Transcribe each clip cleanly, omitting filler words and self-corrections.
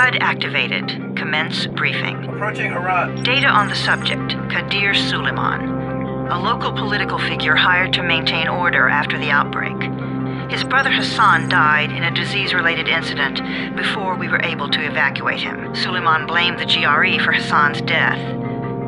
HUD activated. Commence briefing. Approaching Harran. Data on the subject, Kadir Suleiman. A local political figure hired to maintain order after the outbreak. His brother Hassan died in a disease-related incident before we were able to evacuate him. Suleiman blamed the GRE for Hassan's death.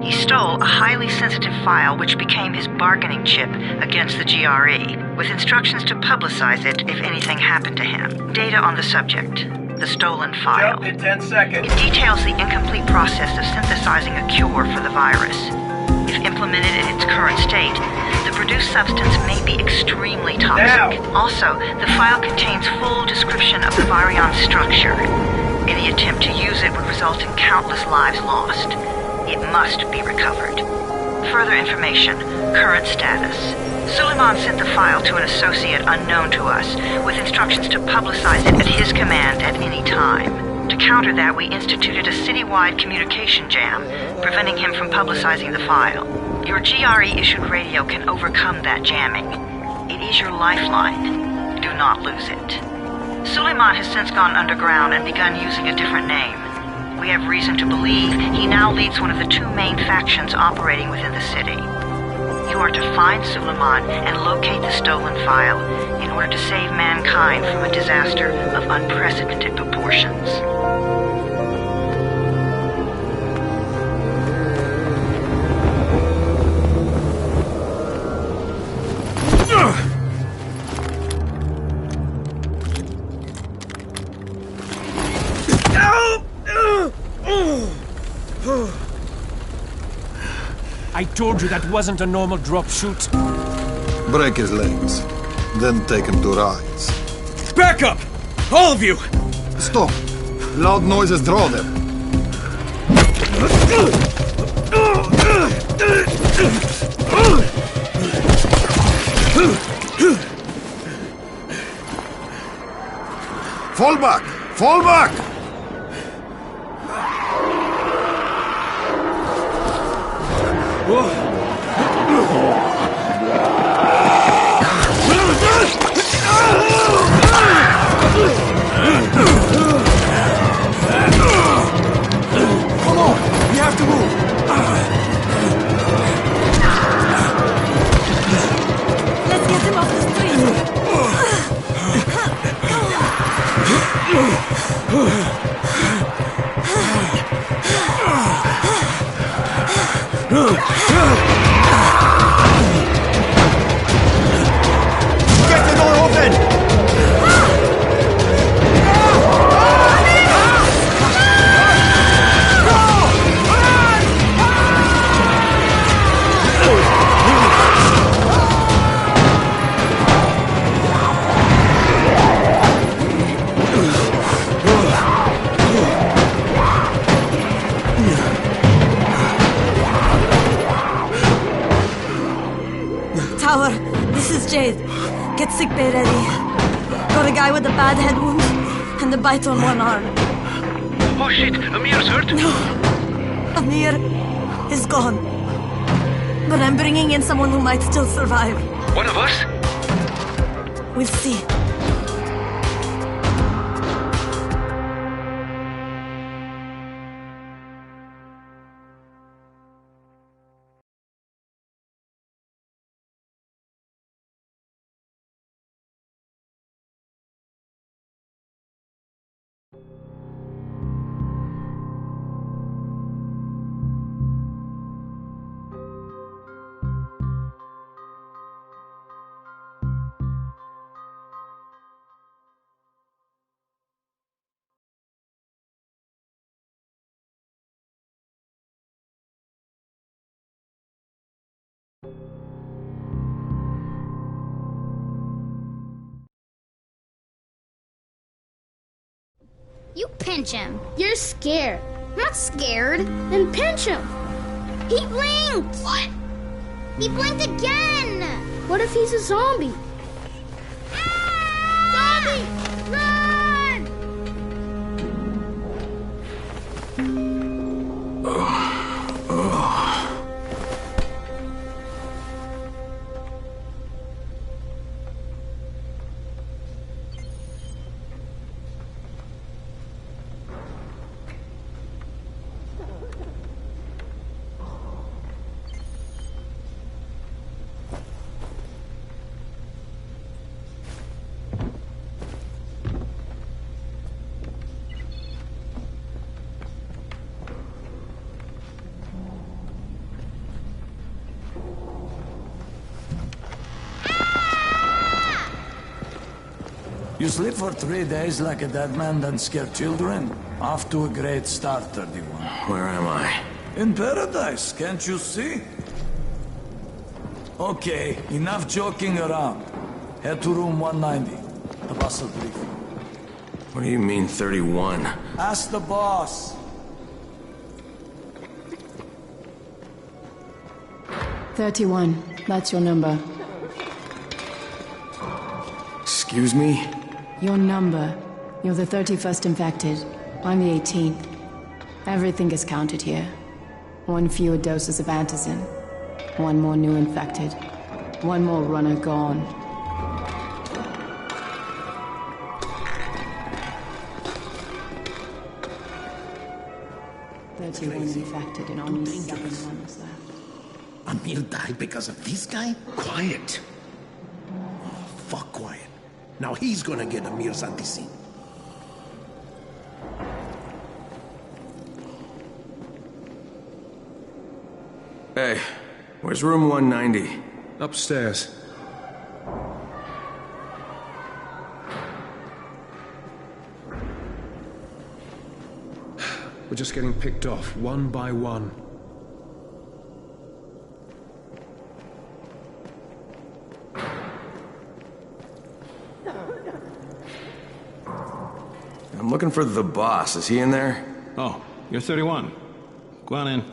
He stole a highly sensitive file which became his bargaining chip against the GRE, with instructions to publicize it if anything happened to him. Data on the subject, the stolen file. Jump in 10 seconds. It details the incomplete process of synthesizing a cure for the virus. If implemented in its current state, the produced substance may be extremely toxic. Now. Also, the file contains full description of the virion structure. Any attempt to use it would result in countless lives lost. It must be recovered. Further information, current status. Suleiman sent the file to an associate unknown to us, with instructions to publicize it at his command at any time. To counter that, we instituted a citywide communication jam, preventing him from publicizing the file. Your GRE-issued radio can overcome that jamming. It is your lifeline. Do not lose it. Suleiman has since gone underground and begun using a different name. We have reason to believe he now leads one of the two main factions operating within the city. You are to find Suleiman and locate the stolen file in order to save mankind from a disaster of unprecedented proportions. I told you that wasn't a normal drop shoot. Break his legs, then take him to rides. Back up! All of you! Stop! Loud noises draw them. Fall back! Fall back! Come on! We have to move! Let's get him off the Get the door open! Tower, this is Jade. Get sickbay ready. Got a guy with a bad head wound and a bite on one arm. Oh shit, Amir's hurt? No, Amir is gone. But I'm bringing in someone who might still survive. One of us? We'll see. You pinch him. You're scared. I'm not scared. Then pinch him. He blinked. What? He blinked again. What if he's a zombie? Zombie! Run! You sleep for 3 days like a dead man, then scare children? Off to a great start, 31. Where am I? In paradise, can't you see? Okay, enough joking around. Head to room 190. The boss will brief you. What do you mean, 31? Ask the boss. 31. That's your number. Excuse me? Your number. You're the 31st infected. I'm the 18th. Everything is counted here. 1 fewer doses of antizin. 1 more new infected. 1 more runner gone. Infected and only 7 ones left. Amir died because of this guy? Quiet. Oh, fuck quiet. Now he's gonna get Amir's antizin. Hey, where's room 190? Upstairs. We're just getting picked off, one by one. I'm looking for the boss. Is he in there? Oh, you're 31. Go on in.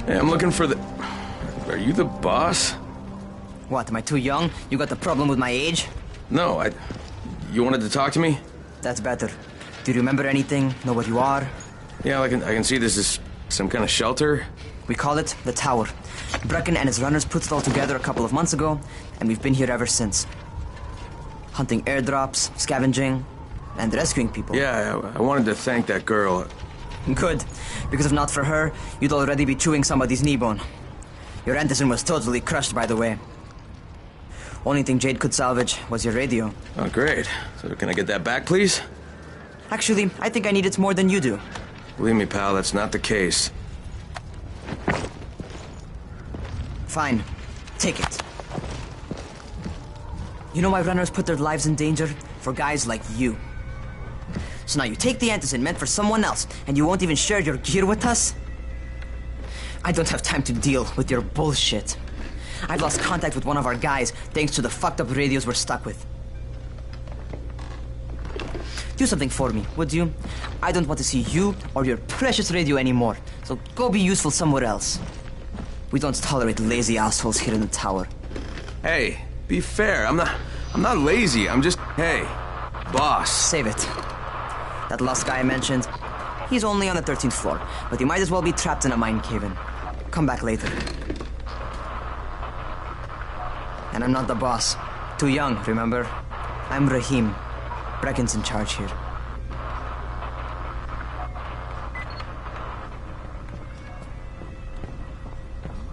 Hey, I'm looking for the... Are you the boss? What, am I too young? You got the problem with my age? No, You wanted to talk to me? That's better. Do you remember anything? Know what you are? Yeah, I can see this is some kind of shelter. We call it the Tower. Brecken and his runners put it all together a couple of months ago, and we've been here ever since. Hunting airdrops, scavenging, and rescuing people. Yeah, I wanted to thank that girl. Good, because if not for her, you'd already be chewing somebody's knee bone. Your antizin was totally crushed, by the way. Only thing Jade could salvage was your radio. Oh, great. So can I get that back, please? Actually, I think I need it more than you do. Believe me, pal, that's not the case. Fine. Take it. You know why runners put their lives in danger? For guys like you. So now you take the antizin meant for someone else, and you won't even share your gear with us? I don't have time to deal with your bullshit. I've lost contact with one of our guys thanks to the fucked up radios we're stuck with. Do something for me, would you? I don't want to see you or your precious radio anymore, so go be useful somewhere else. We don't tolerate lazy assholes here in the tower. Hey, be fair. I'm not lazy. I'm just... Hey, boss. Save it. That last guy I mentioned, he's only on the 13th floor, but he might as well be trapped in a mine cave-in. Come back later. And I'm not the boss. Too young, remember? I'm Rahim. Brecken's in charge here.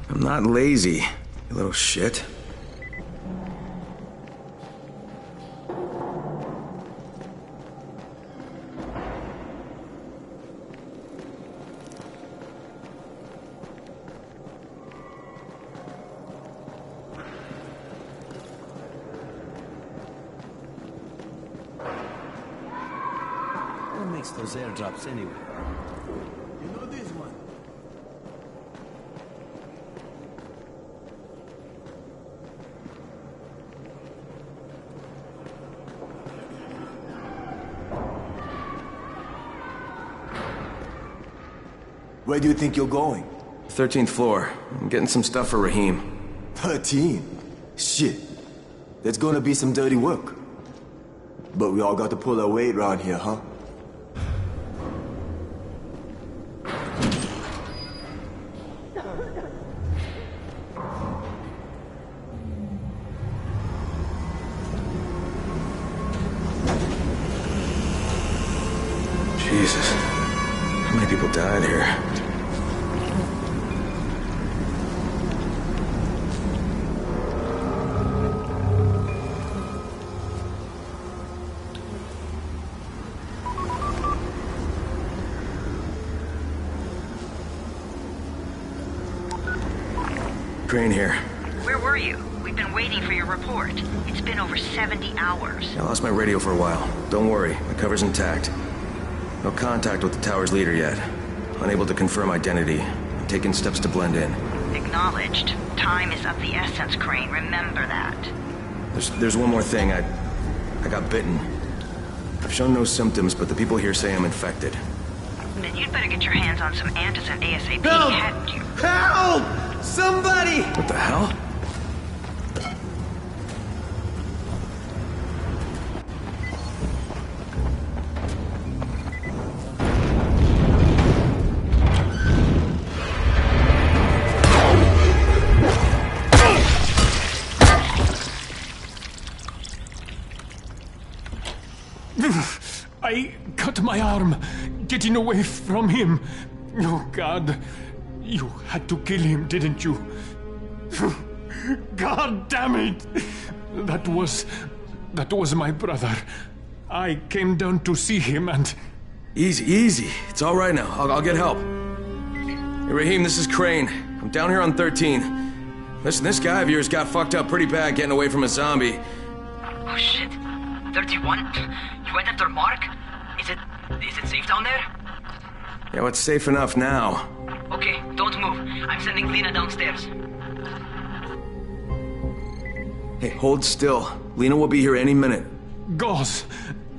I'm not lazy, you little shit. What makes those airdrops anyway? You know this one. Where do you think you're going? 13th floor. I'm getting some stuff for Rahim. 13? Shit. There's gonna be some dirty work. But we all got to pull our weight around here, huh? Jesus. How many people died here. Crane here. Where were you? We've been waiting for your report. It's been over 70 hours. I lost my radio for a while. Don't worry, my cover's intact. No contact with the tower's leader yet. Unable to confirm identity. I'm taking steps to blend in. Acknowledged. Time is of the essence, Crane. Remember that. There's one more thing. I got bitten. I've shown no symptoms, but the people here say I'm infected. Then you'd better get your hands on some antizin ASAP. Help! Hadn't you? Help! Somebody! What the hell? I cut my arm, getting away from him. Oh, God. You had to kill him, didn't you? God damn it! That was my brother. I came down to see him and... Easy. It's all right now. I'll get help. Hey, Rahim, this is Crane. I'm down here on 13. Listen, this guy of yours got fucked up pretty bad getting away from a zombie. Oh, shit. 31? You went after Mark? Is it safe down there? Yeah, well, it's safe enough now. Okay, don't move. I'm sending Lena downstairs. Hey, hold still. Lena will be here any minute. Gauze.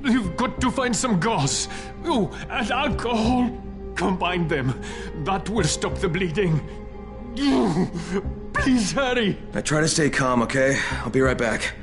You've got to find some gauze. Oh, and alcohol. Combine them. That will stop the bleeding. Please hurry. Now try to stay calm, okay? I'll be right back.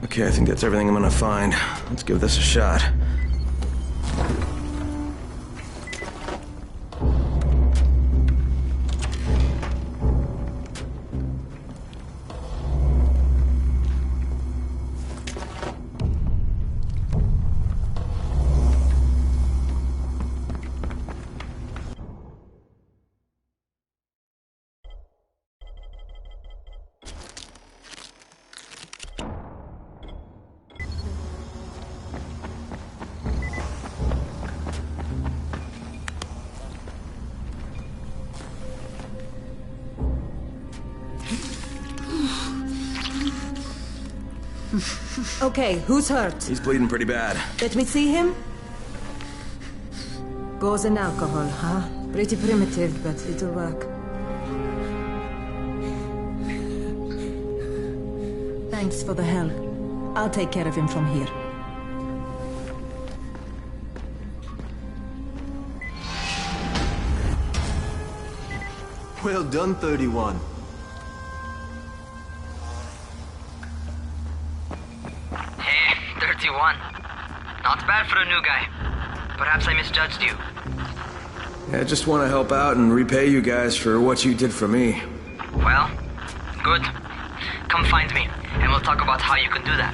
Okay, I think that's everything I'm gonna find. Let's give this a shot. Okay, who's hurt? He's bleeding pretty bad. Let me see him. Gauze and alcohol, huh? Pretty primitive, but it'll work. Thanks for the help. I'll take care of him from here. Well done, 31. Hey, 31. Not bad for a new guy. Perhaps I misjudged you. I just want to help out and repay you guys for what you did for me. Well, good. Come find me, and we'll talk about how you can do that.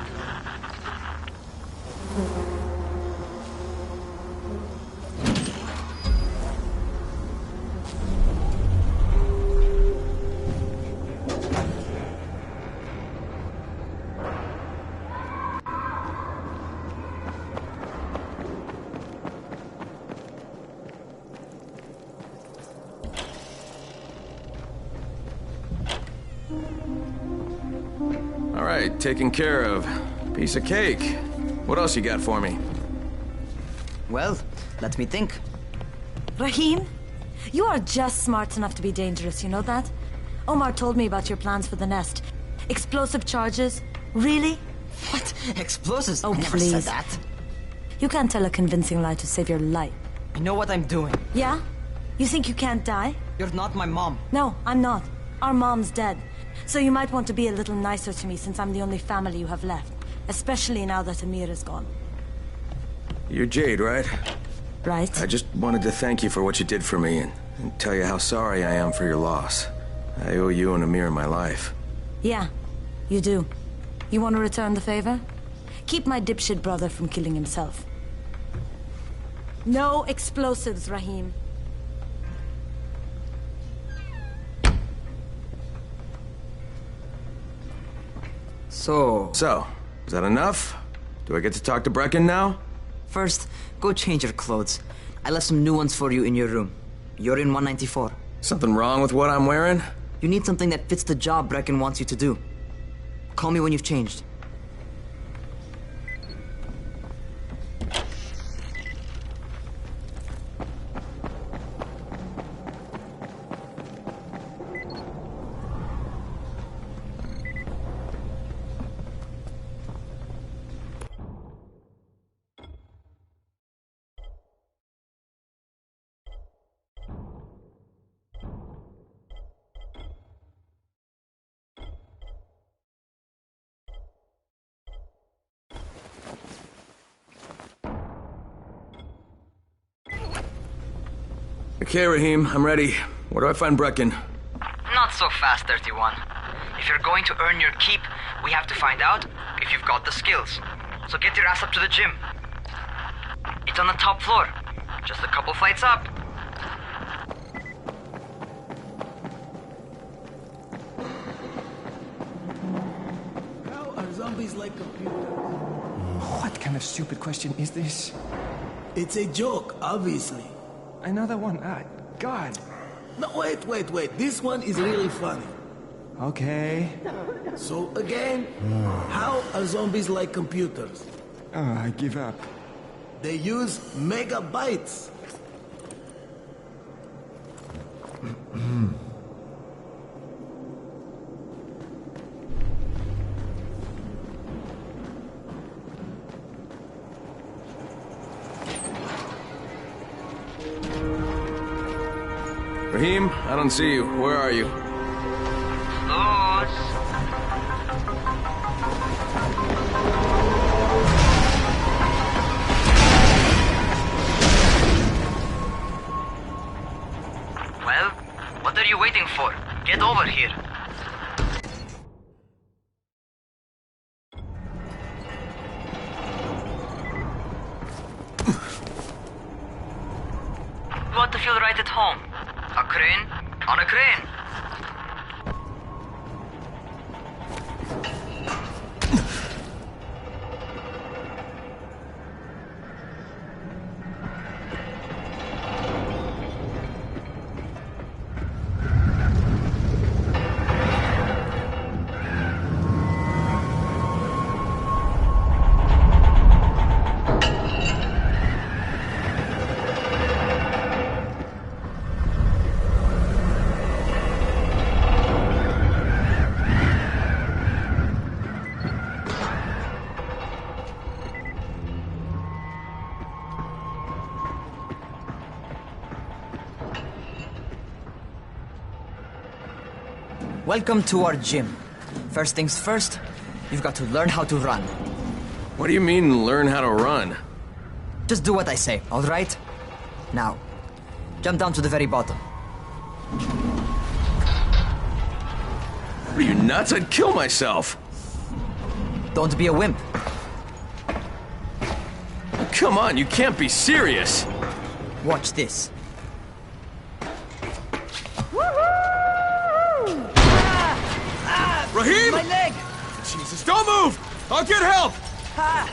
All right, taken care of. Piece of cake. What else you got for me? Well, let me think. Rahim, you are just smart enough to be dangerous, you know that? Omar told me about your plans for the nest. Explosive charges? Really? What? Explosives? Oh, I never please. said that. You can't tell a convincing lie to save your life. I know what I'm doing. Yeah? You think you can't die? You're not my mom. No, I'm not. Our mom's dead. So you might want to be a little nicer to me since I'm the only family you have left. Especially now that Amir is gone. You're Jade, right? Right. I just wanted to thank you for what you did for me and tell you how sorry I am for your loss. I owe you and Amir my life. Yeah, you do. You want to return the favor? Keep my dipshit brother from killing himself. No explosives, Rahim. So, is that enough? Do I get to talk to Brecken now? First, go change your clothes. I left some new ones for you in your room. You're in 194. Something wrong with what I'm wearing? You need something that fits the job Brecken wants you to do. Call me when you've changed. Okay, Rahim, I'm ready. Where do I find Brecken? Not so fast, 31. If you're going to earn your keep, we have to find out if you've got the skills. So get your ass up to the gym. It's on the top floor. Just a couple flights up. How are zombies like computers? What kind of stupid question is this? It's a joke, obviously. Another one? God. No, wait. This one is really funny. Okay. So again, how are zombies like computers? I give up. They use megabytes. Rahim, I don't see you. Where are you? Well, what are you waiting for? Get over here. You want to feel right at home? A crane on a crane. Welcome to our gym. First things first, you've got to learn how to run. What do you mean, learn how to run? Just do what I say, all right? Now, jump down to the very bottom. Are you nuts? I'd kill myself. Don't be a wimp. Come on, you can't be serious. Watch this. Rahim! My leg! Jesus, don't move! I'll get help! Ha!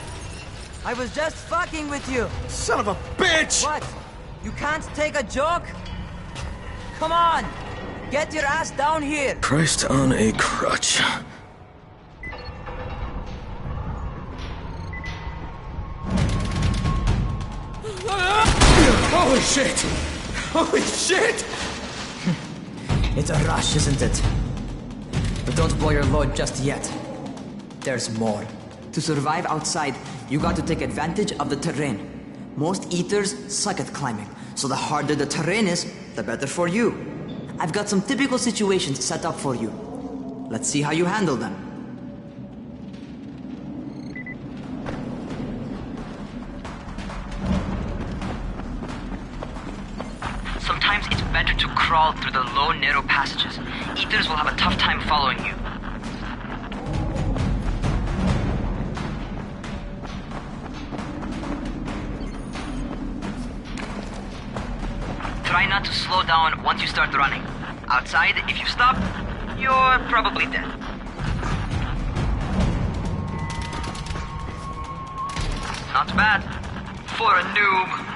I was just fucking with you. Son of a bitch! What? You can't take a joke? Come on! Get your ass down here! Christ on a crutch. Holy shit! Holy shit! It's a rush, isn't it? But don't blow your load just yet. There's more. To survive outside, you got to take advantage of the terrain. Most eaters suck at climbing, so the harder the terrain is, the better for you. I've got some typical situations set up for you. Let's see how you handle them. Sometimes it's better to crawl through the low, narrow passages. Eaters will have a tough time following you. Try not to slow down once you start running. Outside, if you stop, you're probably dead. Not bad. For a noob.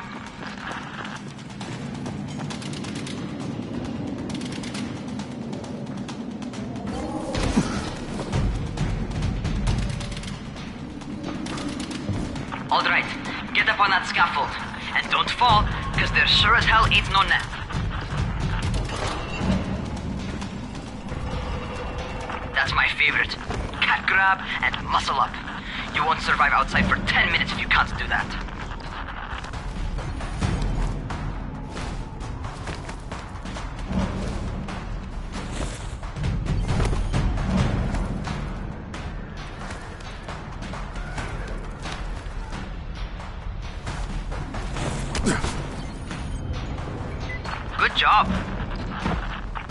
Alright, get up on that scaffold. And don't fall, because there sure as hell ain't no net. That's my favorite. Cat grab and muscle up. You won't survive outside for 10 minutes if you can't do that. Good job.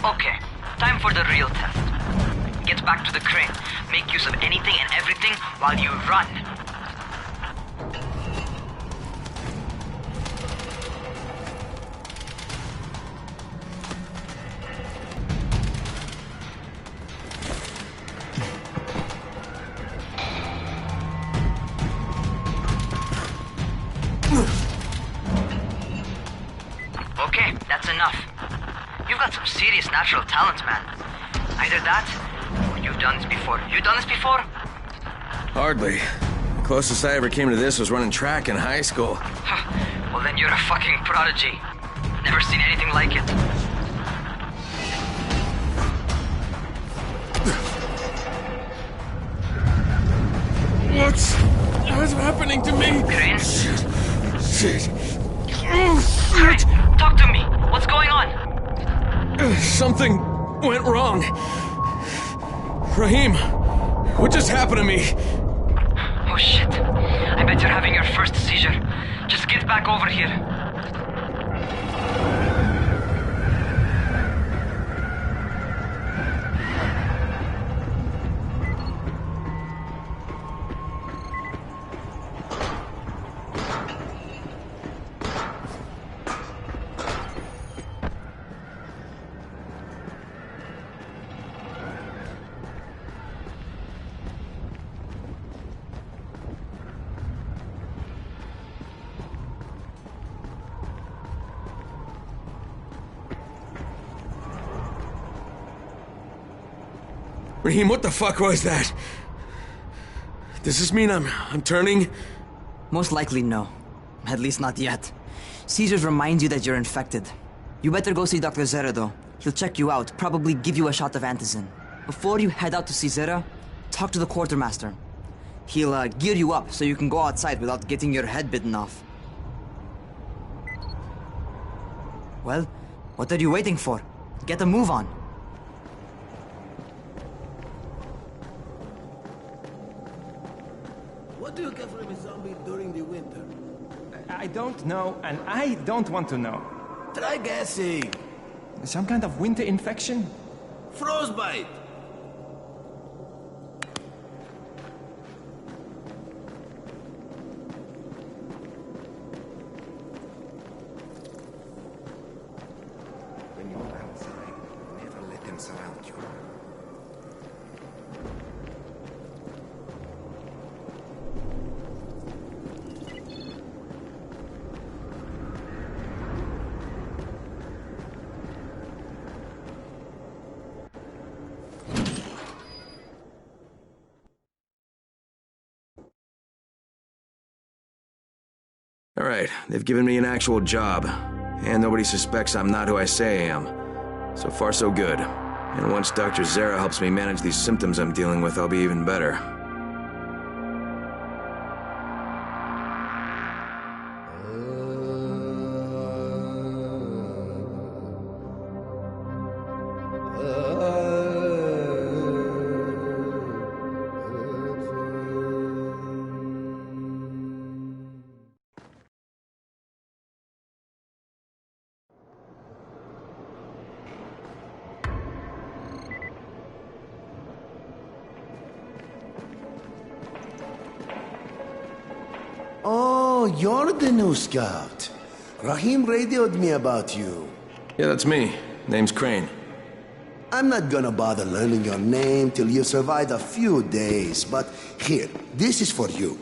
Okay, time for the real test. Get back to the crane. Make use of anything and everything while you run. Okay, that's enough. You've got some serious natural talent, man. Either that, or you've done this before. You done this before? Hardly. The closest I ever came to this was running track in high school. Well, then you're a fucking prodigy. Never seen anything like it. What's happening to me? Crane? Shit. Crane, talk to me. What's going on? Something went wrong. Rahim, what just happened to me? Oh shit. I bet you're having your first seizure. Just get back over here. Rahim, what the fuck was that? Does this mean I'm turning? Most likely no. At least not yet. Seizures remind you that you're infected. You better go see Dr. Zera though. He'll check you out, probably give you a shot of antizin. Before you head out to see Zera, talk to the quartermaster. He'll gear you up so you can go outside without getting your head bitten off. Well, what are you waiting for? Get a move on. What do you get from a zombie during the winter? I don't know, and I don't want to know. Try guessing. Some kind of winter infection? Frostbite. When you're outside, never let them surround you. All right, they've given me an actual job, and nobody suspects I'm not who I say I am. So far, so good. And once Dr. Zere helps me manage these symptoms I'm dealing with, I'll be even better. Oh, you're the new scout. Rahim radioed me about you. Yeah, that's me. Name's Crane. I'm not gonna bother learning your name till you've survived a few days, but here, this is for you.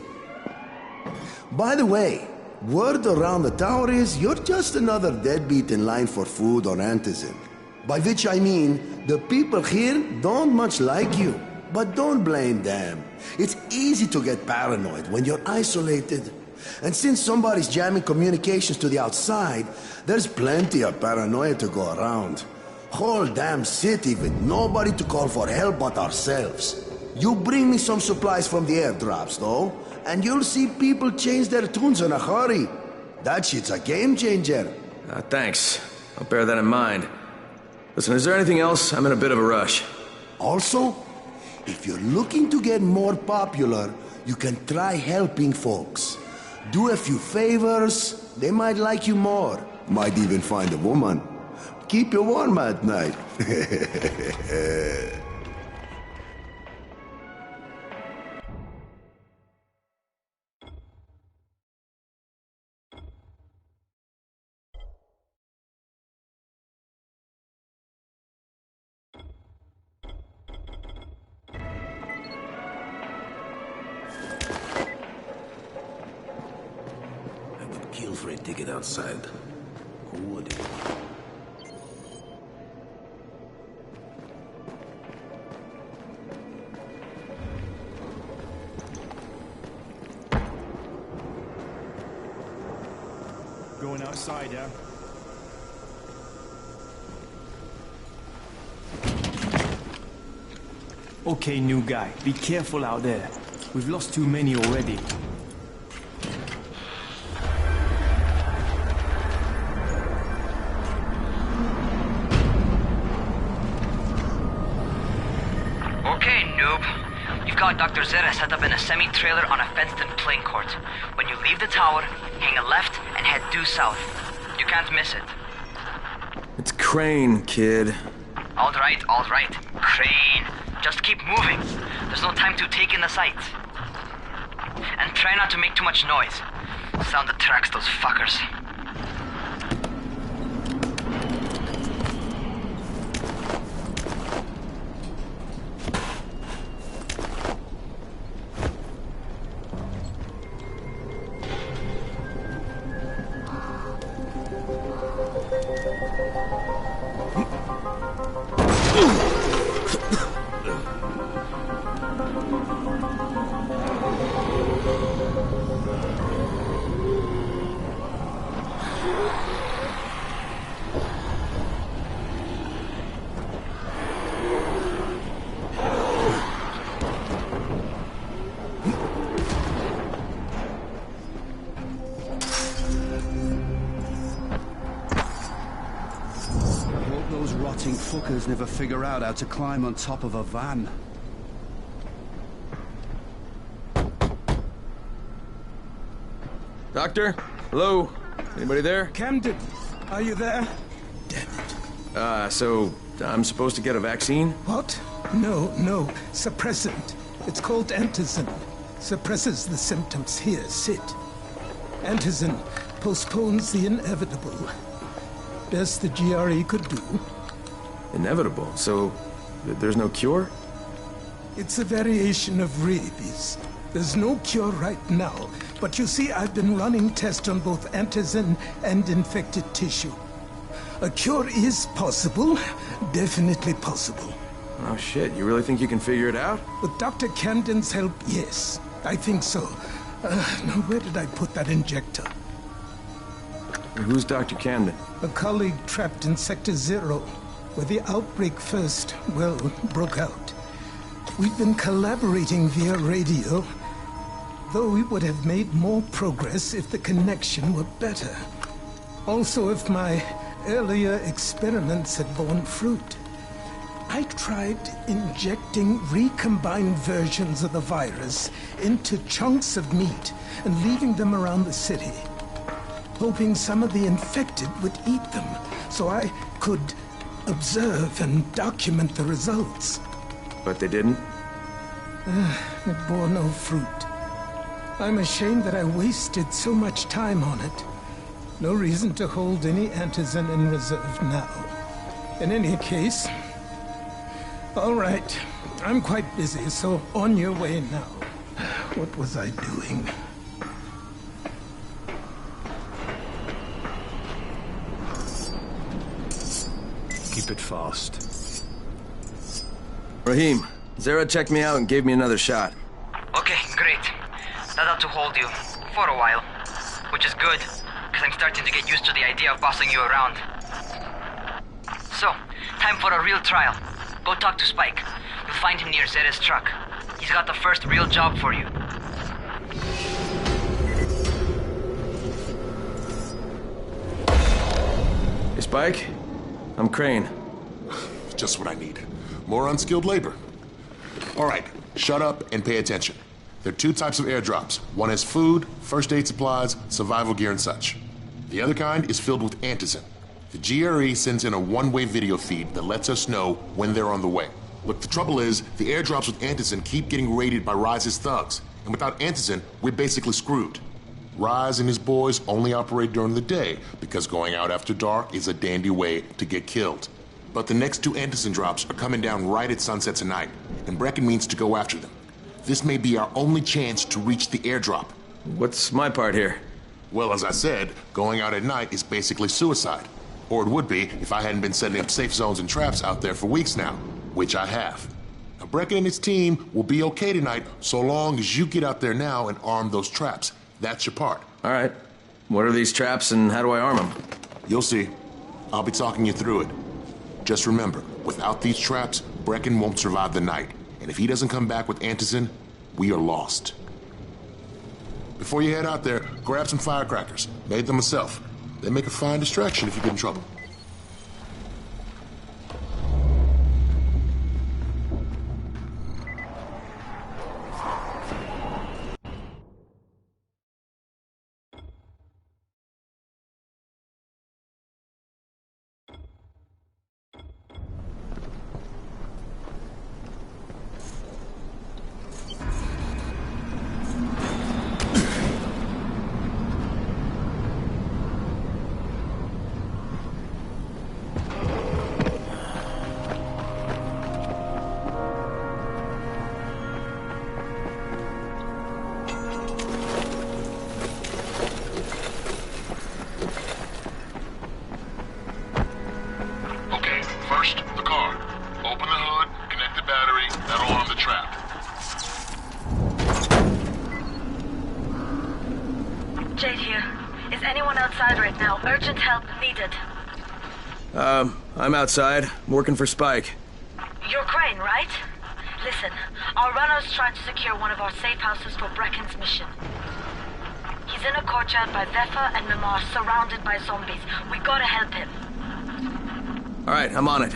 By the way, word around the tower is you're just another deadbeat in line for food or antizin. By which I mean, the people here don't much like you. But don't blame them. It's easy to get paranoid when you're isolated. And since somebody's jamming communications to the outside, there's plenty of paranoia to go around. Whole damn city with nobody to call for help but ourselves. You bring me some supplies from the airdrops, though, and you'll see people change their tunes in a hurry. That shit's a game changer. Thanks. I'll bear that in mind. Listen, is there anything else? I'm in a bit of a rush. Also, if you're looking to get more popular, you can try helping folks. Do a few favors, they might like you more. Might even find a woman. Keep you warm at night. Kill for a ticket outside. Who would it? Going outside, yeah? Okay, new guy. Be careful out there. We've lost too many already. Dr. Zere set up in a semi-trailer on a fenced-in playing court. When you leave the tower, hang a left and head due south. You can't miss it. It's Crane, kid. All right. Crane. Just keep moving. There's no time to take in the sights. And try not to make too much noise. Sound attracts those fuckers. Fuckers never figure out how to climb on top of a van. Doctor? Hello? Anybody there? Camden, are you there? So I'm supposed to get a vaccine? What? No. Suppressant. It's called Antizin. Suppresses the symptoms. Here, sit. Antizin postpones the inevitable. Best the GRE could do. Inevitable? So there's no cure? It's a variation of rabies. There's no cure right now, but you see, I've been running tests on both Antizin and infected tissue. A cure is possible, definitely possible. Oh shit, you really think you can figure it out? With Dr. Camden's help, yes. I think so. Now, where did I put that injector? Who's Dr. Camden? A colleague trapped in Sector Zero, where the outbreak first, well, broke out. We've been collaborating via radio, though we would have made more progress if the connection were better. Also, if my earlier experiments had borne fruit. I tried injecting recombined versions of the virus into chunks of meat and leaving them around the city, hoping some of the infected would eat them so I could observe and document the results. But they didn't? It bore no fruit. I'm ashamed that I wasted so much time on it. No reason to hold any Antizin in reserve now. In any case, all right. I'm quite busy, so on your way now. What was I doing? Keep it fast. Rahim, Zere checked me out and gave me another shot. Okay, great. That ought to hold you. For a while. Which is good, because I'm starting to get used to the idea of bossing you around. So, time for a real trial. Go talk to Spike. You'll find him near Zere's truck. He's got the first real job for you. Hey, Spike? I'm Crane. Just what I need. More unskilled labor. All right, shut up and pay attention. There are two types of airdrops. One has food, first aid supplies, survival gear, and such. The other kind is filled with Antizin. The GRE sends in a one-way video feed that lets us know when they're on the way. Look, the trouble is, the airdrops with Antizin keep getting raided by Rais's thugs. And without Antizin, we're basically screwed. Rais and his boys only operate during the day because going out after dark is a dandy way to get killed. But the next two Antizin drops are coming down right at sunset tonight, and Brecken means to go after them. This may be our only chance to reach the airdrop. What's my part here? Well, as I said, going out at night is basically suicide. Or it would be if I hadn't been setting up safe zones and traps out there for weeks now, which I have. Now, Brecken and his team will be okay tonight so long as you get out there now and arm those traps. That's your part. All right. What are these traps and how do I arm them? You'll see. I'll be talking you through it. Just remember, without these traps, Brecken won't survive the night. And if he doesn't come back with Antizin, we are lost. Before you head out there, grab some firecrackers. Made them myself. They make a fine distraction if you get in trouble. Jade here. Is anyone outside right now? Urgent help needed. I'm outside, working for Spike. You're Crane, right? Listen, our runner's trying to secure one of our safe houses for Brecken's mission. He's in a courtyard by Vefa and Mimar, surrounded by zombies. We gotta help him. All right, I'm on it.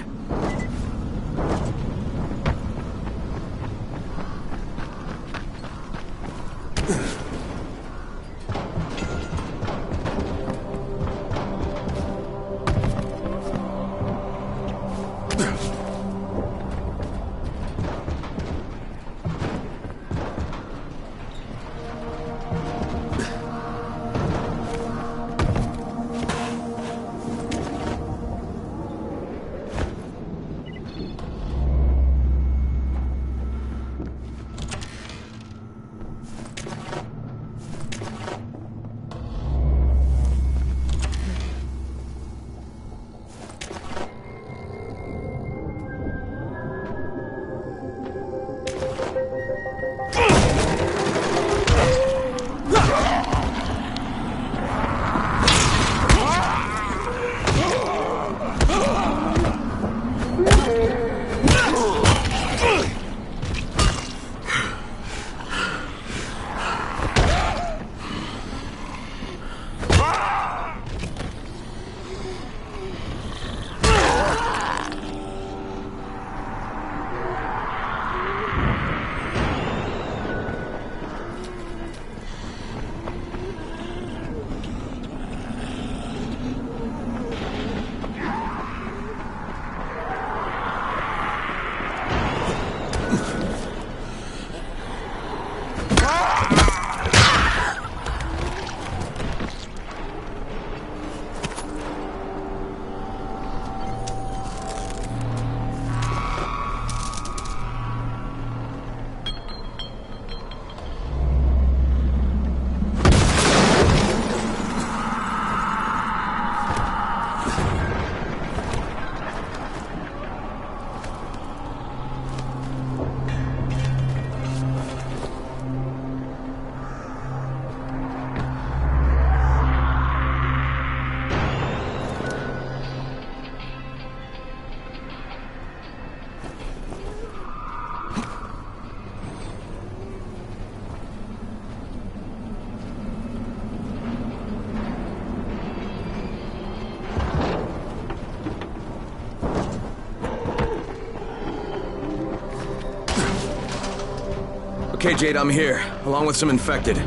Okay, Jade, I'm here, along with some infected.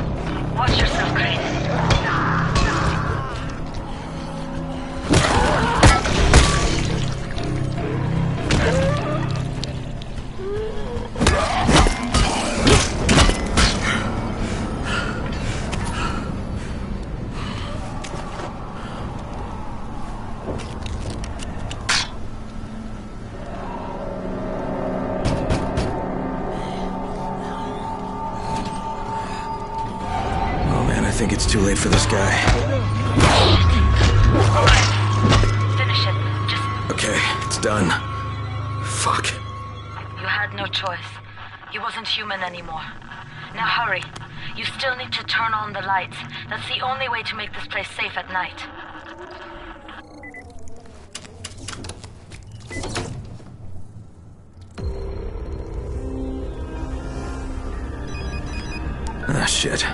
Watch yourself, Crane. I think it's too late for this guy. Alright. Finish it. Just... Okay, it's done. Fuck. You had no choice. He wasn't human anymore. Now hurry. You still need to turn on the lights. That's the only way to make this place safe at night. Ah, shit.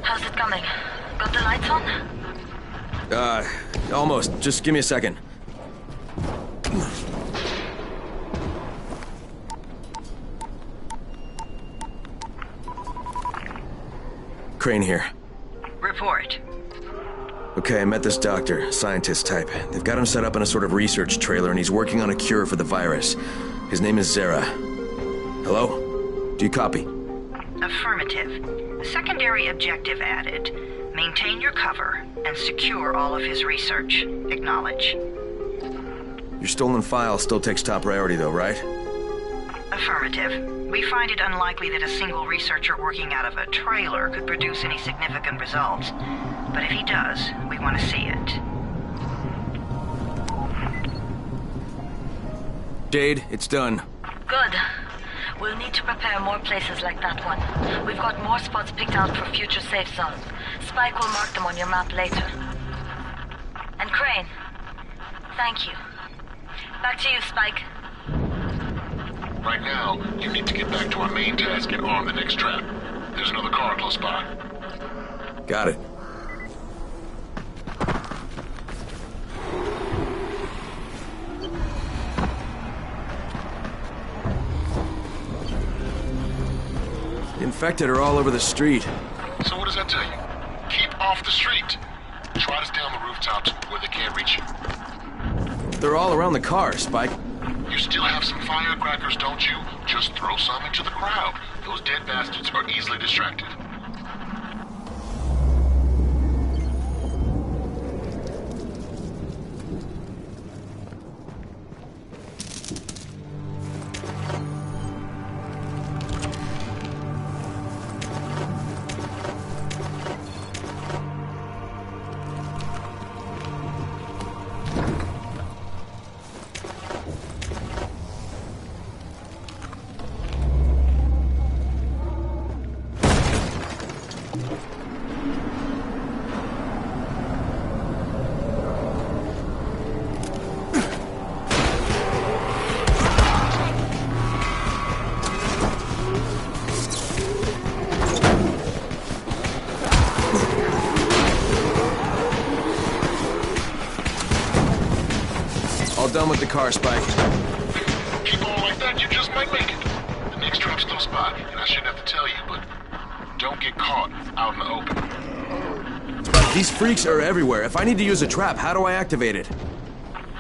How's it coming? Got the lights on? Almost. Just give me a second. Crane here. Report. Okay, I met this doctor, scientist type. They've got him set up in a sort of research trailer, and he's working on a cure for the virus. His name is Zere. Hello? Do you copy? Affirmative. Secondary objective added. Maintain your cover and secure all of his research. Acknowledge. Your stolen file still takes top priority, though, right? Affirmative. We find it unlikely that a single researcher working out of a trailer could produce any significant results. But if he does, we want to see it. Jade, it's done. Good. We'll need to prepare more places like that one. We've got more spots picked out for future safe zones. Spike will mark them on your map later. And Crane, thank you. Back to you, Spike. Right now, you need to get back to our main task and arm the next trap. There's another car close by. Got it. The infected are all over the street. So what does that tell you? Keep off the street. Try to stay on the rooftops where they can't reach you. They're all around the car, Spike. You still have some firecrackers, don't you? Just throw some into the crowd. Those dead bastards are easily distracted. Done with the car, Spike. Keep on like that, you just might make it. The next trap's close by, and I shouldn't have to tell you, but don't get caught out in the open. Spike, these freaks are everywhere. If I need to use a trap, how do I activate it?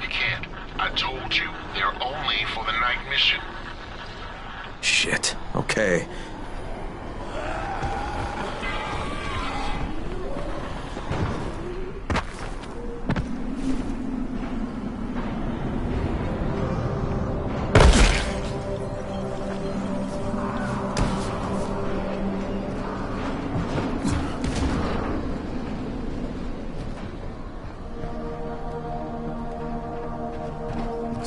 You can't. I told you, they're only for the night mission. Shit. Okay.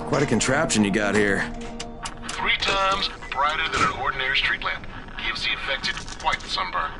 Quite a contraption you got here. 3 times brighter than an ordinary street lamp. Gives the infected quite the sunburn.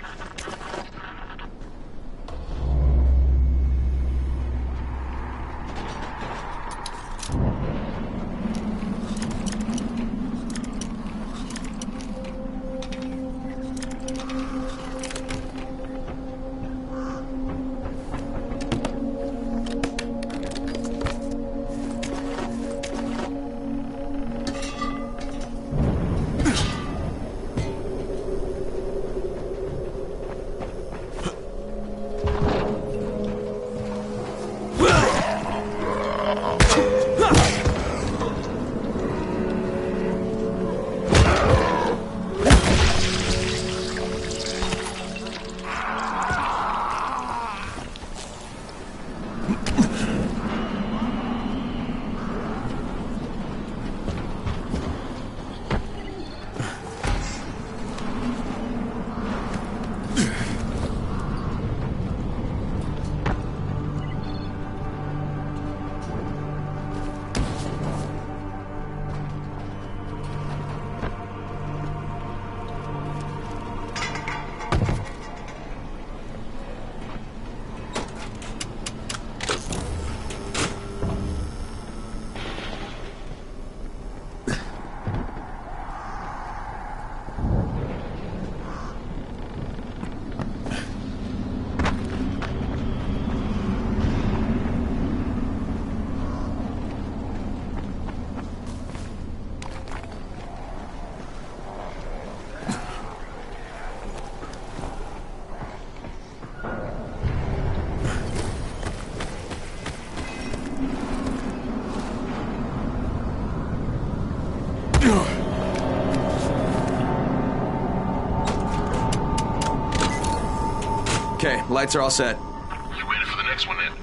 Okay, lights are all set. You ready for the next one then?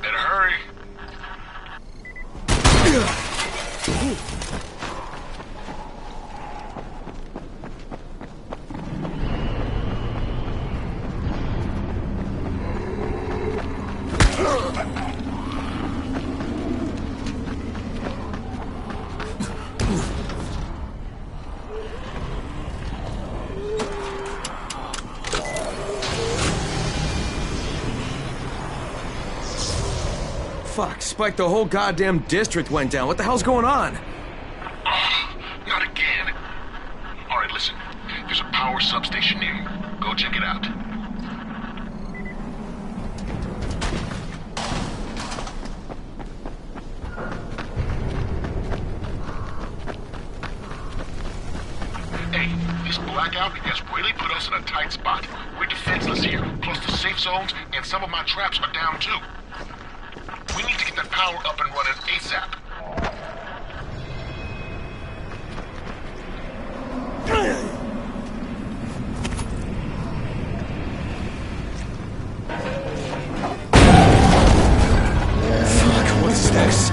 Better hurry. Fuck, Spike, the whole goddamn district went down. What the hell's going on? Not again. All right, listen. There's a power substation near you. Go check it out. Hey, this blackout has really put us in a tight spot. We're defenseless here, close to safe zones, and some of my traps are down too. We need to get that power up and running ASAP. Fuck, what is this?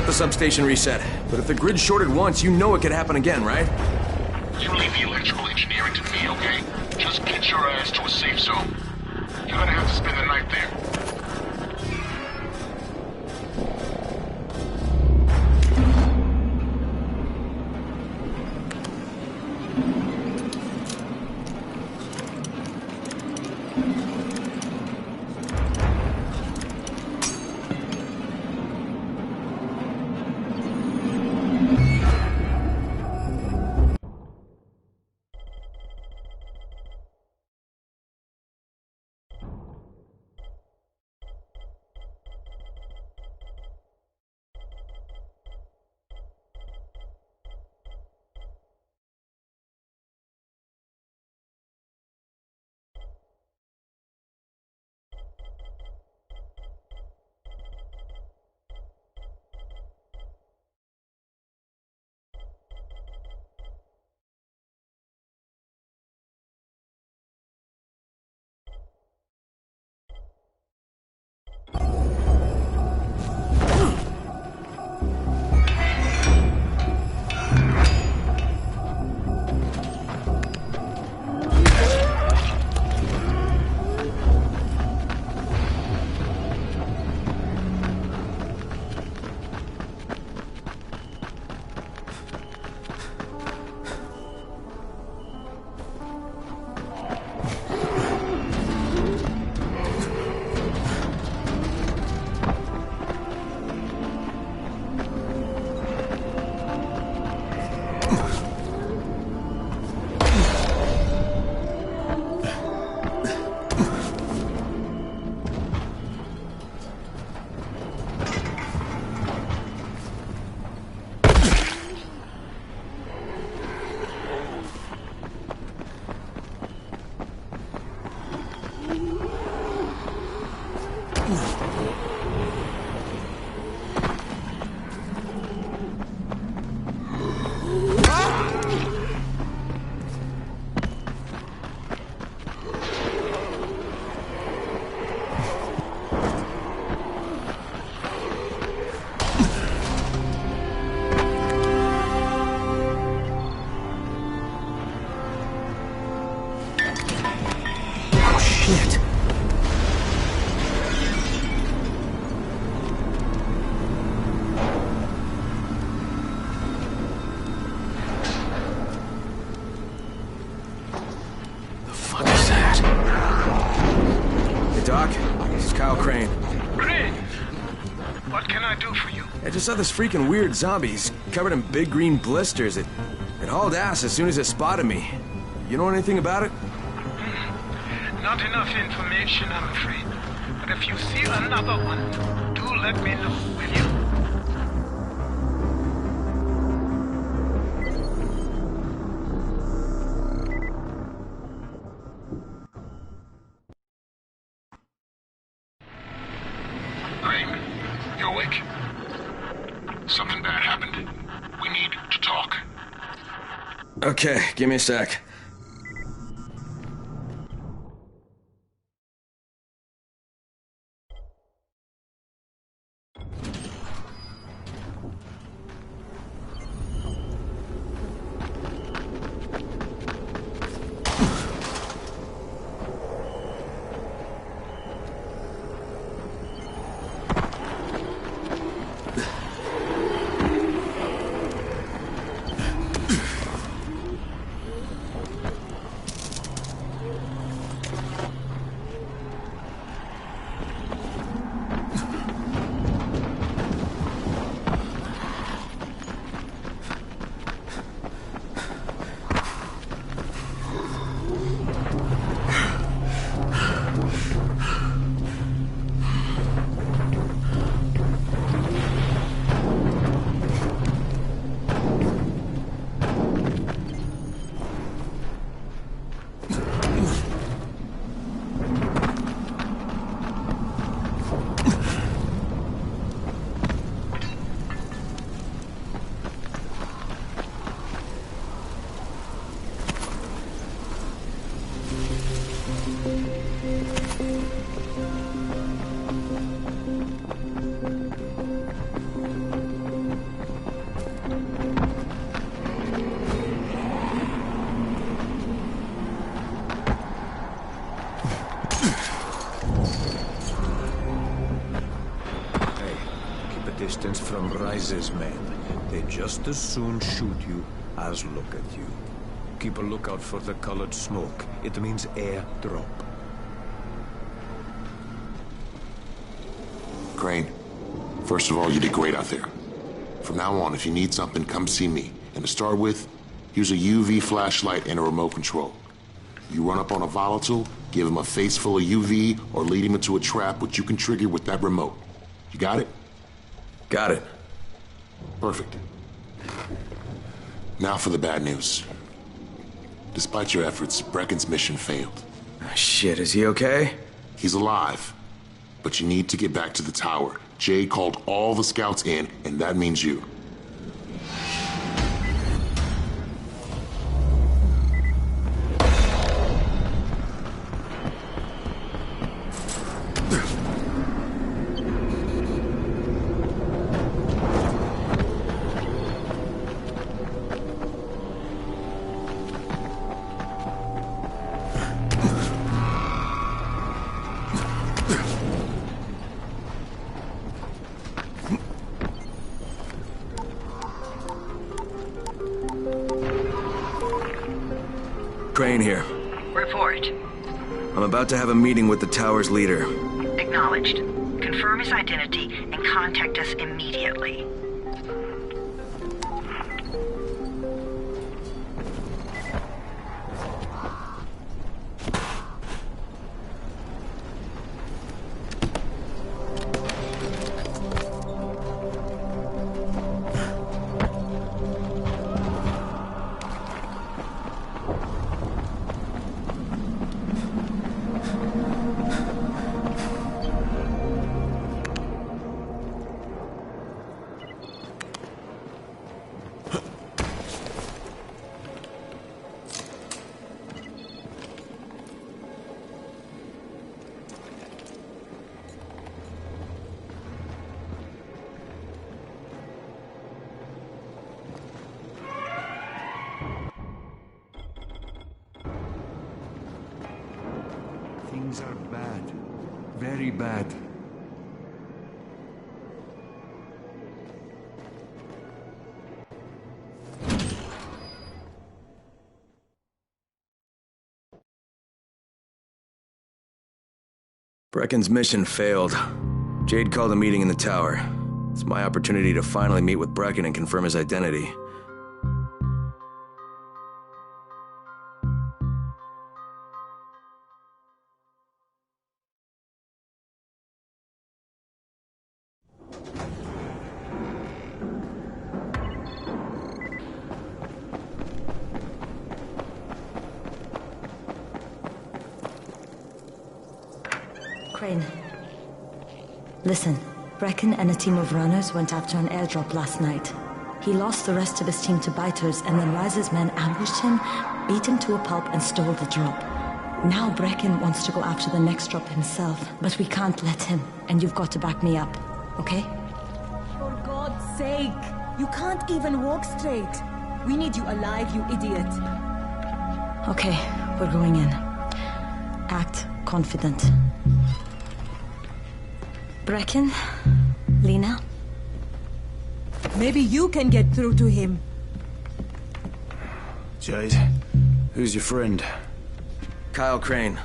The substation reset. But if the grid shorted once, you know it could happen again, right? You leave the electrical engineering to me, okay? Just get your ass to a safe zone. You're gonna have to spend the night there. Doc, this is Kyle Crane. Crane! What can I do for you? I just saw this freaking weird zombie. He's covered in big green blisters. It hauled ass as soon as it spotted me. You know anything about it? Not enough information, I'm afraid. But if you see another one, do let me know, will you? Crane, you awake? Something bad happened. We need to talk. Okay, give me a sec. Distance from Rise's men. They just as soon shoot you as look at you. Keep a lookout for the colored smoke. It means airdrop. Crane, first of all, you did great out there. From now on, if you need something, come see me. And to start with, here's a UV flashlight and a remote control. You run up on a volatile, give him a face full of UV, or lead him into a trap which you can trigger with that remote. You got it? Got it. Perfect. Now for the bad news. Despite your efforts, Brecken's mission failed. Shit, is he okay? He's alive. But you need to get back to the tower. Jay called all the scouts in, and that means you. Crane here. Report. I'm about to have a meeting with the tower's leader. Acknowledged. Confirm his identity and contact us immediately. Things are bad. Very bad. Brecken's mission failed. Jade called a meeting in the tower. It's my opportunity to finally meet with Brecken and confirm his identity. Crane. Listen, Brecken and a team of runners went after an airdrop last night. He lost the rest of his team to biters, and then Rise's men ambushed him, beat him to a pulp, and stole the drop. Now Brecken wants to go after the next drop himself, but we can't let him, and you've got to back me up, okay? For God's sake! You can't even walk straight. We need you alive, you idiot. Okay, we're going in. Act confident. Brecken? Lena? Maybe you can get through to him. Jade, who's your friend? Kyle Crane.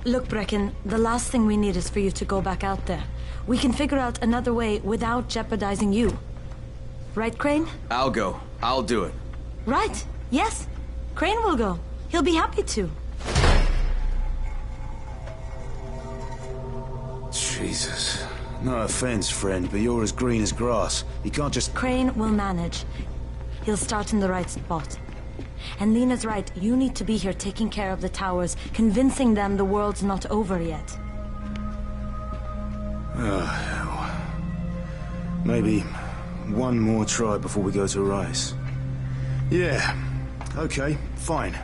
Look, Brecken, the last thing we need is for you to go back out there. We can figure out another way without jeopardizing you. Right, Crane? I'll go. I'll do it. Right. Yes. Crane will go. He'll be happy to. Jesus. No offense, friend, but you're as green as grass. You can't just... Crane will manage. He'll start in the right spot. And Lena's right, you need to be here taking care of the towers, convincing them the world's not over yet. Oh, hell. Maybe one more try before we go to Rise. Yeah, okay, fine.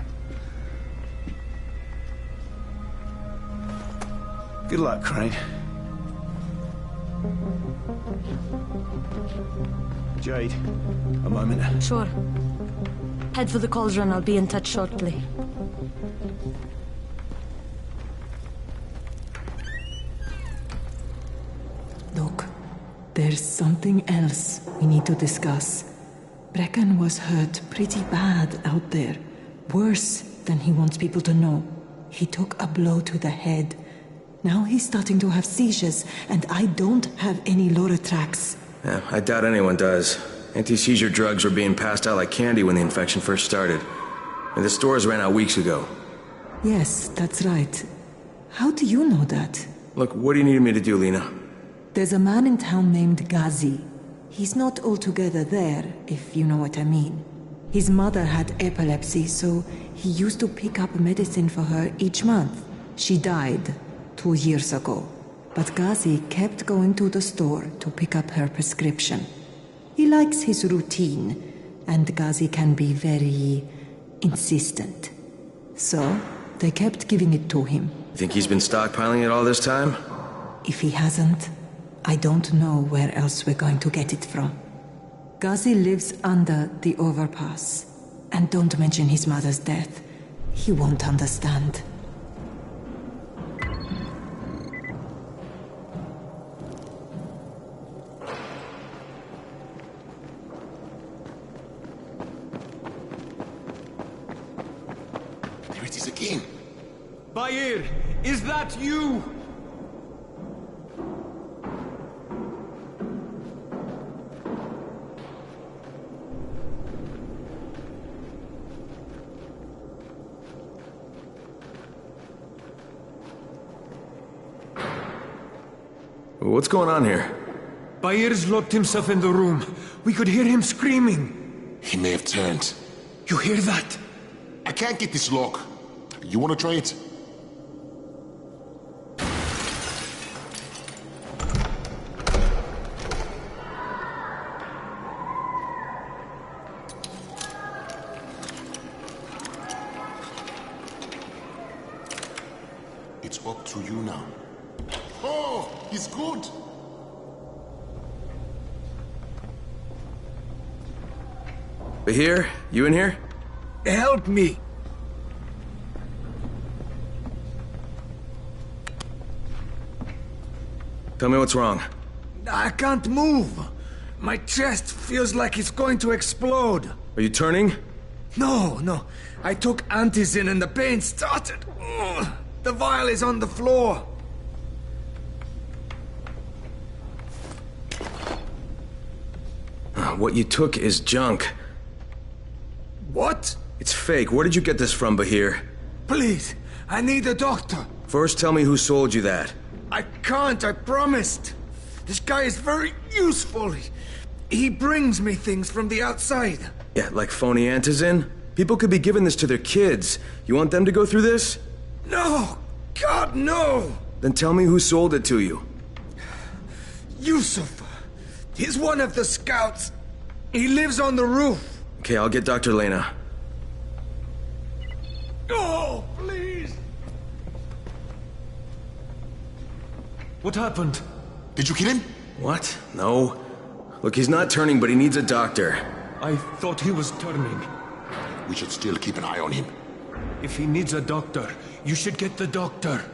Good luck, Crane. Jade, a moment. Sure. Head for the cauldron. I'll be in touch shortly. Look, there's something else we need to discuss. Brecken was hurt pretty bad out there. Worse than he wants people to know. He took a blow to the head. Now he's starting to have seizures, and I don't have any Loratrax. Yeah, I doubt anyone does. Anti-seizure drugs were being passed out like candy when the infection first started. And the stores ran out weeks ago. Yes, that's right. How do you know that? Look, what do you need me to do, Lena? There's a man in town named Ghazi. He's not altogether there, if you know what I mean. His mother had epilepsy, so he used to pick up medicine for her each month. She died 2 years ago, but Ghazi kept going to the store to pick up her prescription. He likes his routine, and Ghazi can be very insistent. So, they kept giving it to him. You think he's been stockpiling it all this time? If he hasn't, I don't know where else we're going to get it from. Ghazi lives under the overpass. And don't mention his mother's death. He won't understand. There it is again. Bair, is that you? What's going on here? Bair's locked himself in the room. We could hear him screaming. He may have turned. You hear that? I can't get this lock. You want to try it? It's up to you now. Oh, he's good. Bahir, you in here? Help me! Tell me what's wrong. I can't move. My chest feels like it's going to explode. Are you turning? No. I took Antizin and the pain started. Ugh. The vial is on the floor. what you took is junk. What? It's fake. Where did you get this from, Bahir? Please, I need a doctor. First, tell me who sold you that. I can't, I promised. This guy is very useful. He brings me things from the outside. Yeah, like phony antizin? People could be giving this to their kids. You want them to go through this? No! God, no! Then tell me who sold it to you. Yusuf. He's one of the scouts. He lives on the roof. Okay, I'll get Dr. Lena. Oh, please! What happened? Did you kill him? What? No. Look, he's not turning, but he needs a doctor. I thought he was turning. We should still keep an eye on him. If he needs a doctor, you should get the doctor.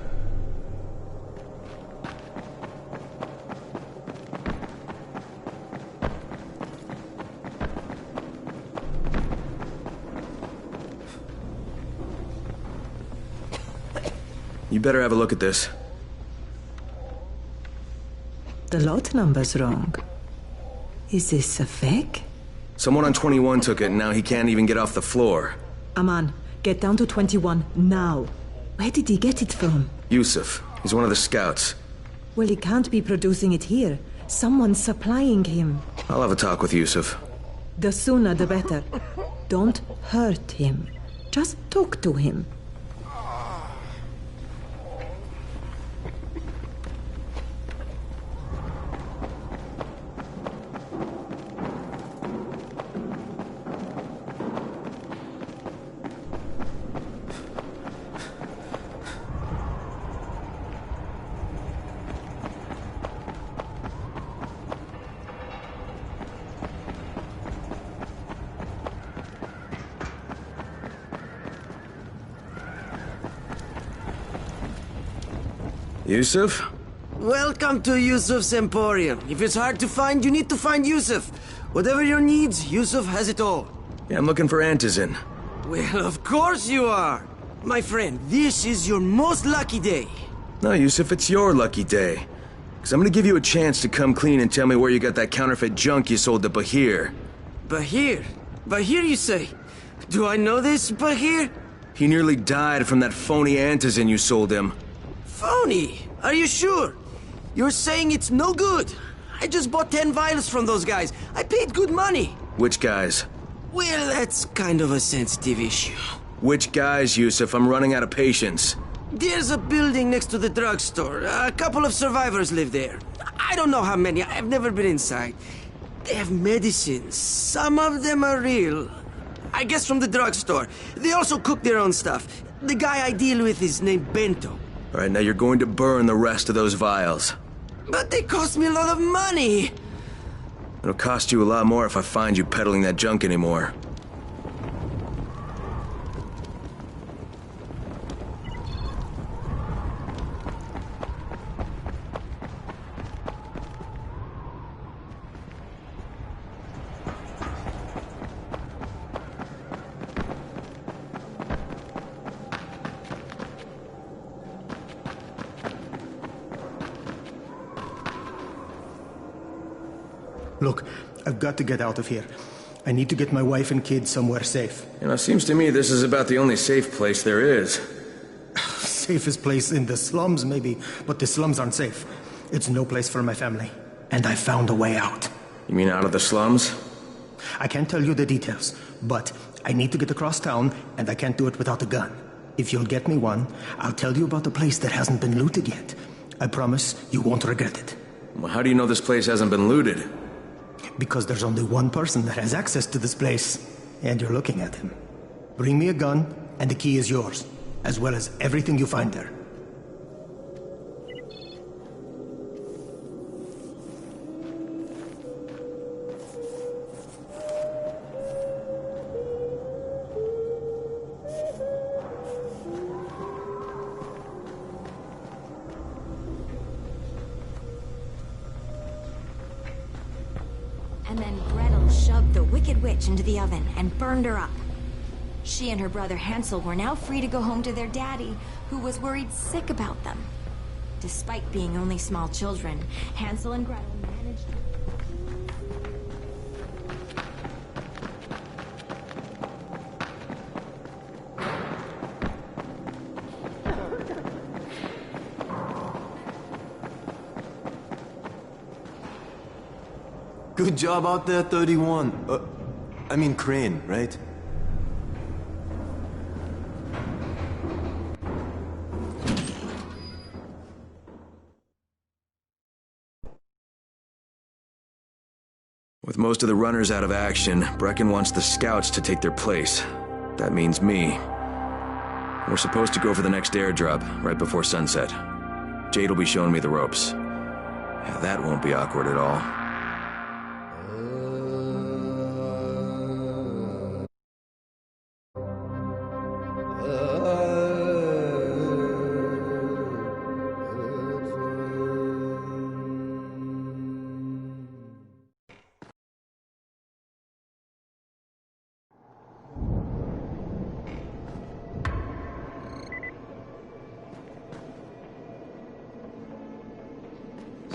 You better have a look at this. The lot number's wrong. Is this a fake? Someone on 21 took it, and now he can't even get off the floor. Aman, get down to 21 now. Where did he get it from? Yusuf. He's one of the scouts. Well, he can't be producing it here. Someone's supplying him. I'll have a talk with Yusuf. The sooner the better. Don't hurt him. Just talk to him. Yusuf? Welcome to Yusuf's Emporium. If it's hard to find, you need to find Yusuf. Whatever your needs, Yusuf has it all. Yeah, I'm looking for antizin. Well, of course you are. My friend, this is your most lucky day. No, Yusuf, it's your lucky day. Because I'm gonna give you a chance to come clean and tell me where you got that counterfeit junk you sold to Bahir. Bahir? Bahir, you say? Do I know this Bahir? He nearly died from that phony antizin you sold him. Phony? Are you sure? You're saying it's no good? I just bought 10 vials from those guys. I paid good money. Which guys? Well, that's kind of a sensitive issue. Which guys, Yusuf? I'm running out of patience. There's a building next to the drugstore. A couple of survivors live there. I don't know how many. I've never been inside. They have medicines. Some of them are real. I guess from the drugstore. They also cook their own stuff. The guy I deal with is named Bento. All right, now you're going to burn the rest of those vials. But they cost me a lot of money. It'll cost you a lot more if I find you peddling that junk anymore. Look, I've got to get out of here. I need to get my wife and kids somewhere safe. You know, it seems to me this is about the only safe place there is. Safest place in the slums, maybe, but the slums aren't safe. It's no place for my family. And I found a way out. You mean out of the slums? I can't tell you the details, but I need to get across town, and I can't do it without a gun. If you'll get me one, I'll tell you about a place that hasn't been looted yet. I promise you won't regret it. Well, how do you know this place hasn't been looted? Because there's only one person that has access to this place, and you're looking at him. Bring me a gun, and the key is yours, as well as everything you find there. And then Gretel shoved the Wicked Witch into the oven and burned her up. She and her brother Hansel were now free to go home to their daddy, who was worried sick about them. Despite being only small children, Hansel and Gretel managed to... Good job out there, 31. I mean Crane, right? With most of the runners out of action, Brecken wants the scouts to take their place. That means me. We're supposed to go for the next airdrop, right before sunset. Jade will be showing me the ropes. Yeah, that won't be awkward at all.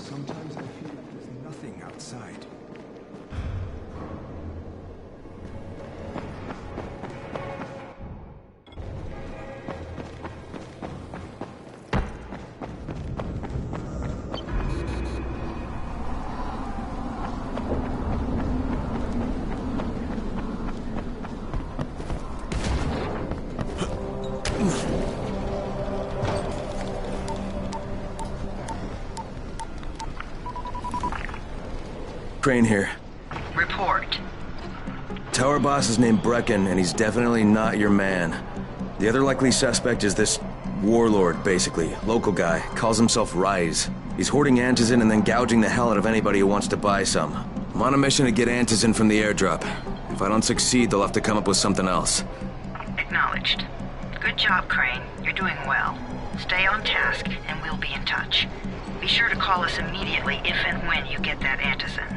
Sometimes I feel there's nothing outside. Crane here. Report. Tower boss is named Brecken, and he's definitely not your man. The other likely suspect is this warlord, basically. Local guy. Calls himself Rise. He's hoarding antizin and then gouging the hell out of anybody who wants to buy some. I'm on a mission to get antizin from the airdrop. If I don't succeed, they'll have to come up with something else. Acknowledged. Good job, Crane. You're doing well. Stay on task, and we'll be in touch. Be sure to call us immediately if and when you get that antizin.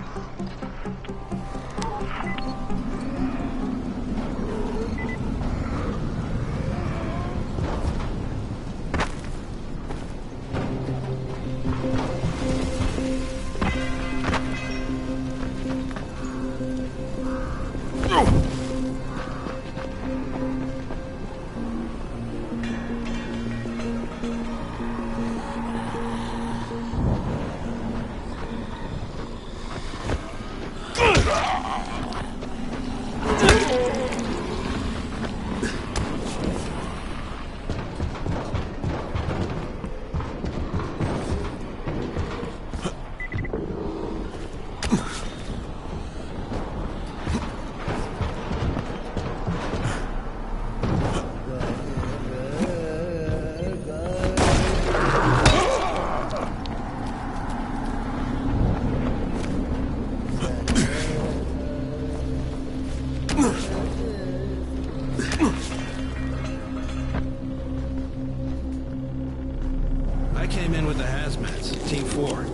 I came in with the hazmats, Team 4.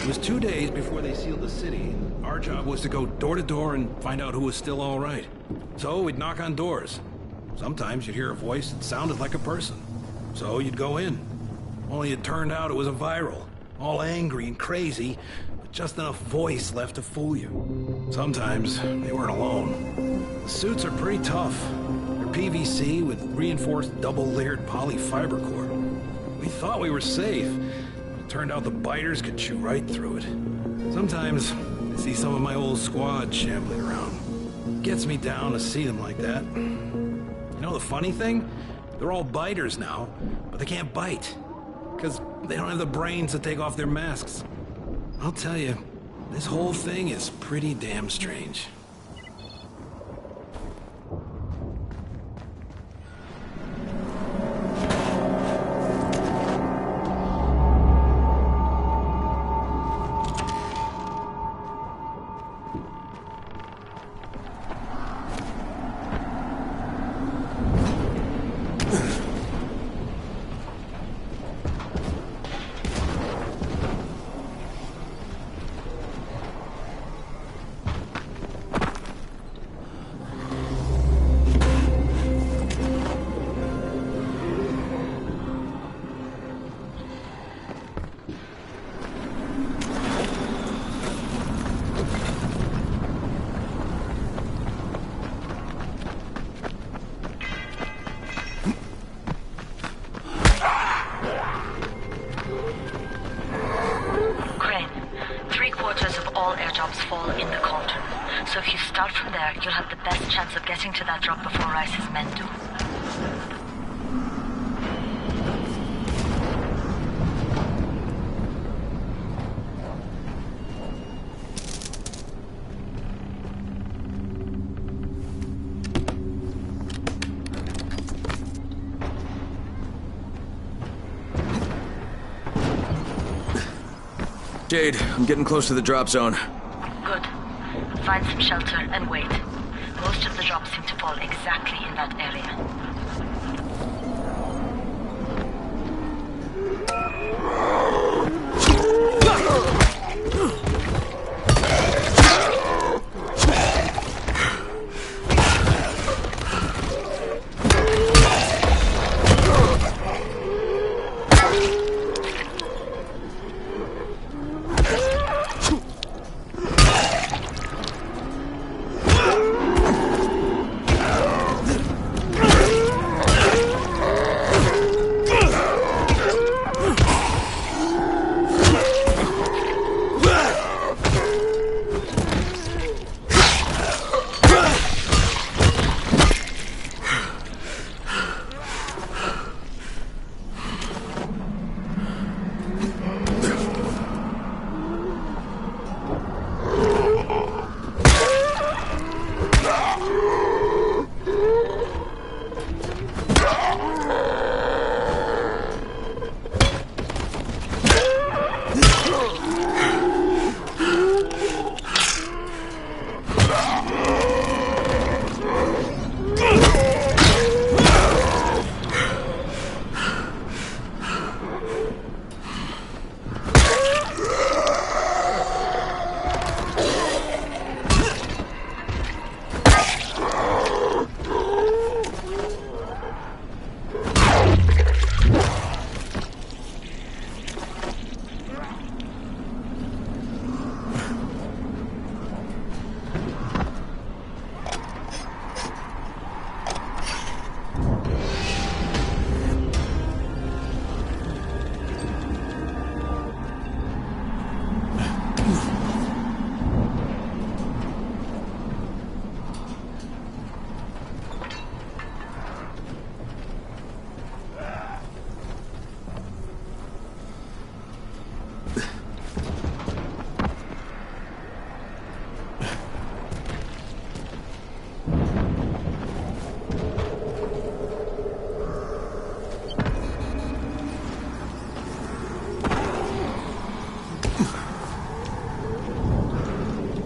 It was 2 days before they sealed the city. Our job was to go door to door and find out who was still all right. So we'd knock on doors. Sometimes you'd hear a voice that sounded like a person. So you'd go in. Only it turned out it was a viral. All angry and crazy, with just enough voice left to fool you. Sometimes they weren't alone. The suits are pretty tough. They're PVC with reinforced double-layered polyfiber core. We thought we were safe. It turned out the biters could chew right through it. Sometimes I see some of my old squad shambling around. Gets me down to see them like that. You know the funny thing? They're all biters now, but they can't bite. Because they don't have the brains to take off their masks. I'll tell you, this whole thing is pretty damn strange. fall in the cauldron. So if you start from there, you'll have the best chance of getting to that drop before Rice's men do. Jade, I'm getting close to the drop zone. Good. Find some shelter and wait. Most of the drops seem to fall exactly in that area.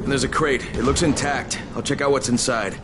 And there's a crate. It looks intact. I'll check out what's inside.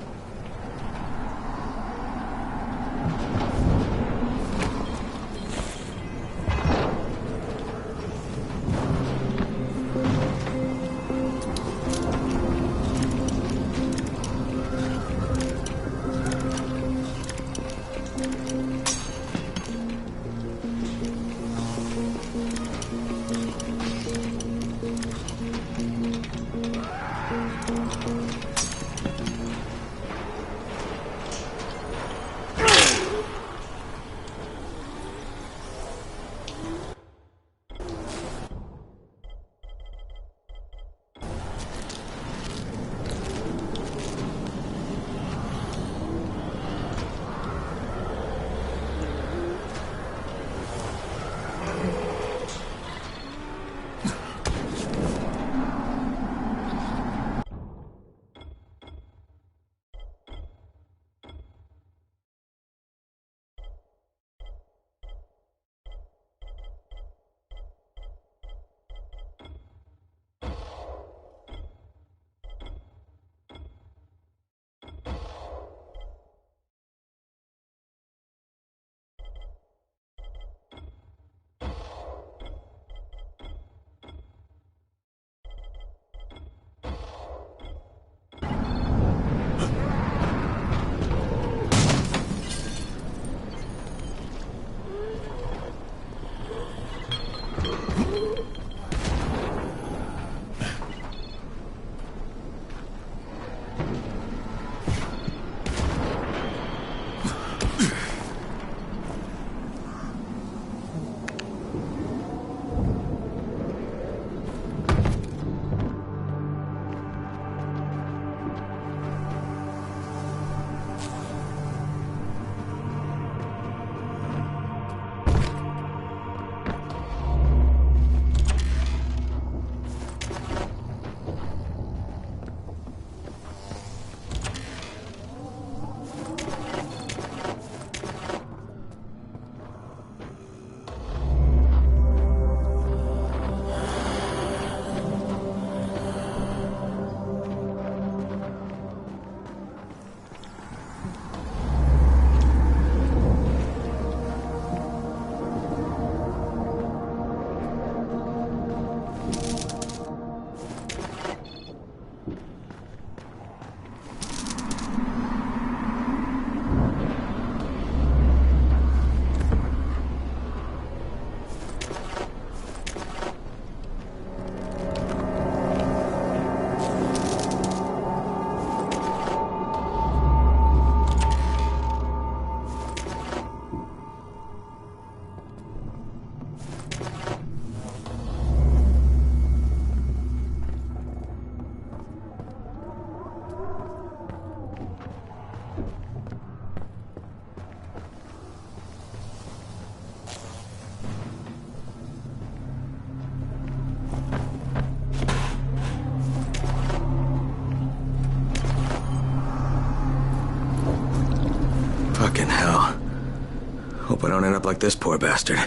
Hope I don't end up like this poor bastard.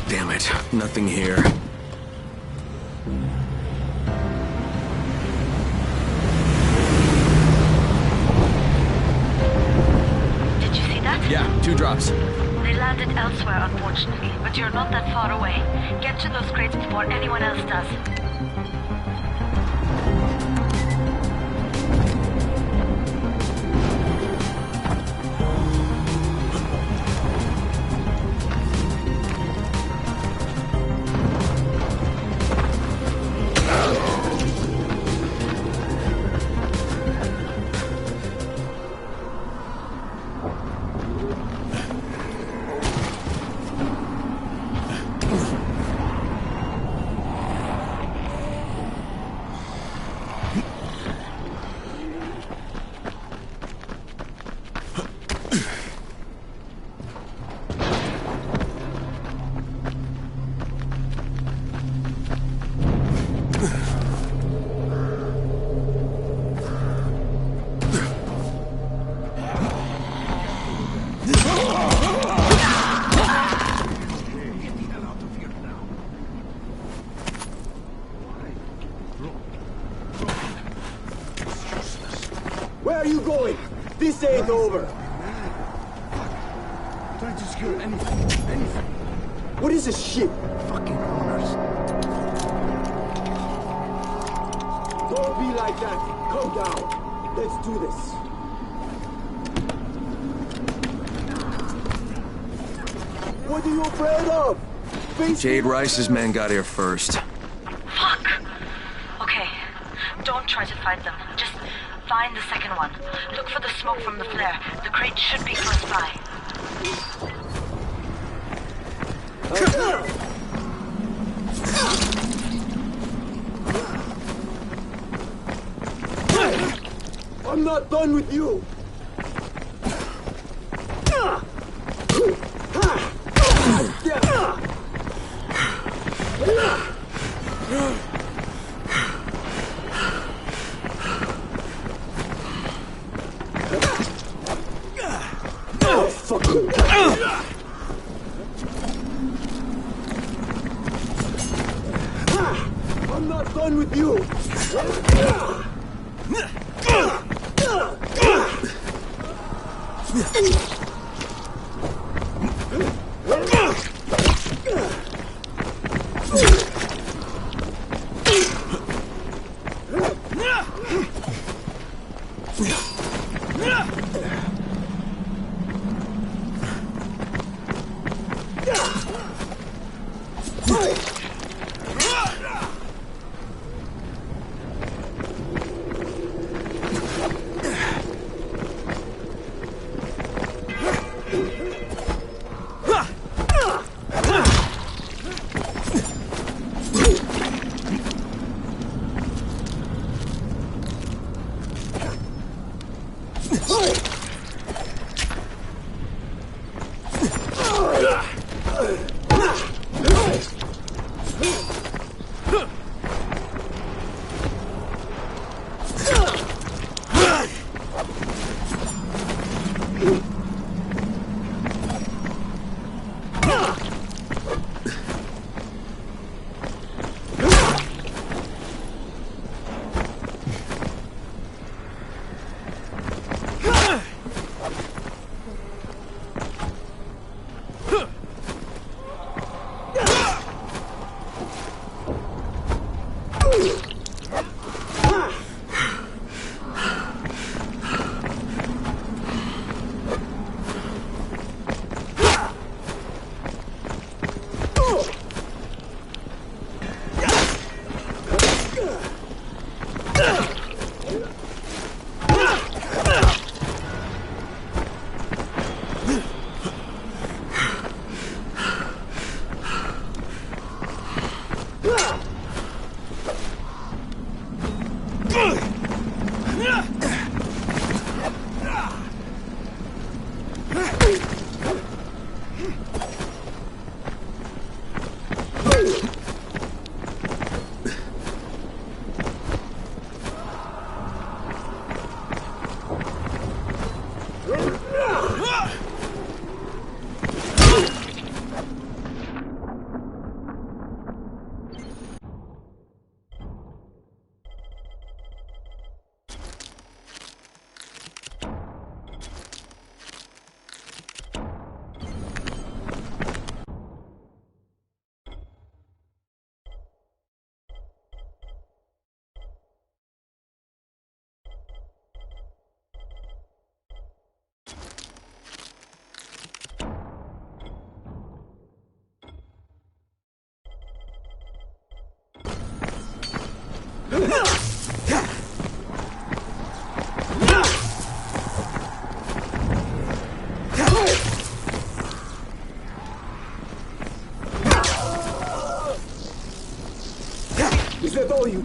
Damn it, nothing here. Did you see that? Yeah, 2 drops. They landed elsewhere, unfortunately, but you're not that far away. Get to those crates before anyone else does. Where are you going? This ain't over. Trying to secure anything. What is this shit? Fucking corners. Don't be like that. Calm down. Let's do this. What are you afraid of? Jade Rice's men got here first. Fuck! Okay, don't try to fight them. Just find the second one. Look for the smoke from the flare. The crate should be close by. I'm not done with you. I'm not done with you.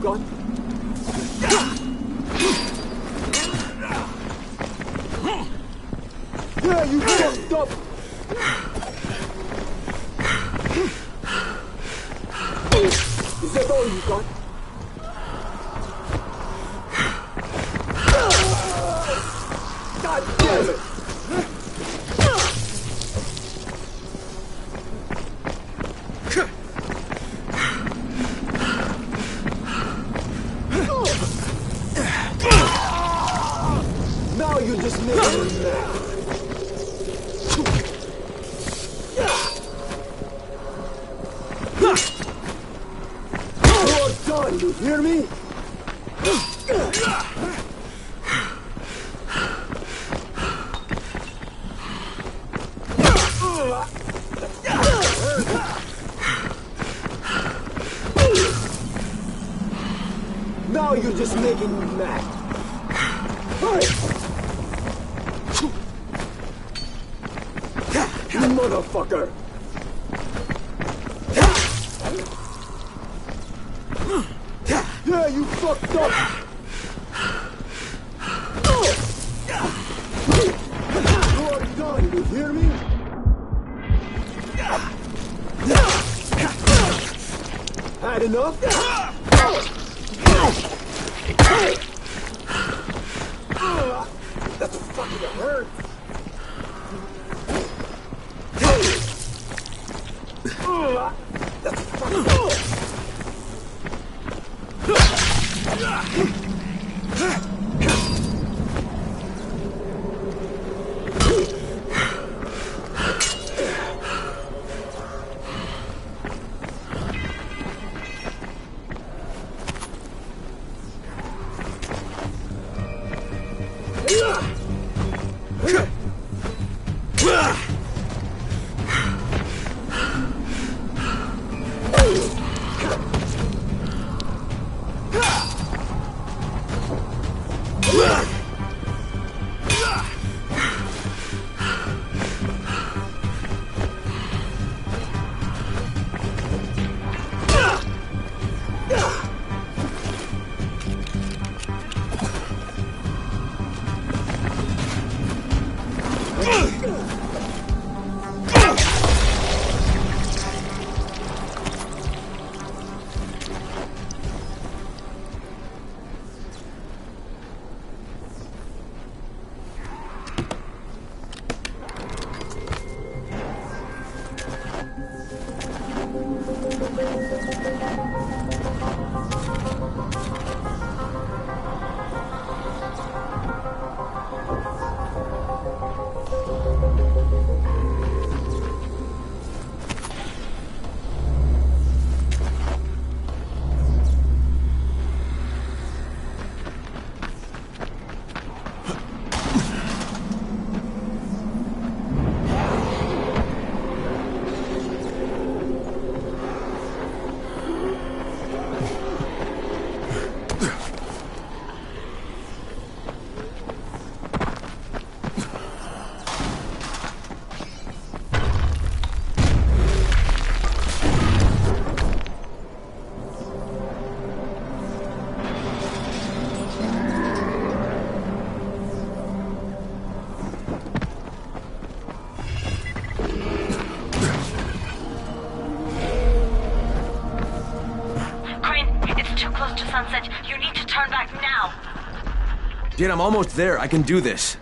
got? Yeah, you fucked up! Is that all you got? God damn it! Now you just make me mad. You're done, you hear me? Now you're just making me mad. Hurry! You motherfucker! Yeah, you fucked up! You're done, you hear me? Had enough? That's fucking hurt! That's fucking You need to turn back now. Dude, I'm almost there. I can do this.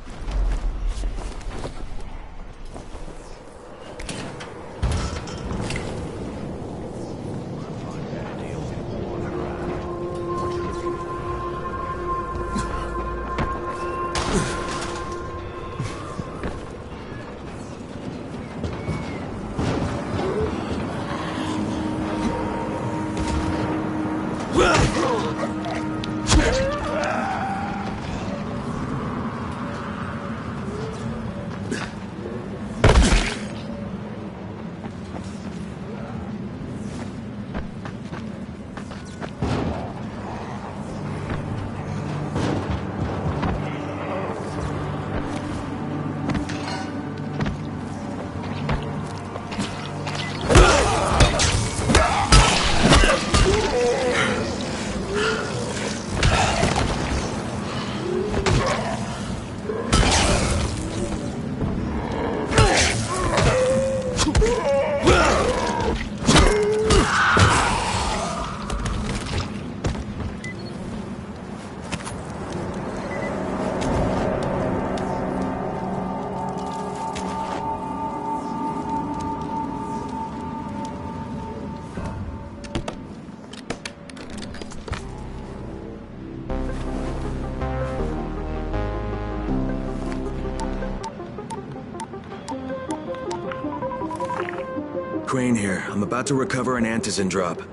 Crane here. I'm about to recover an antizin drop. Good,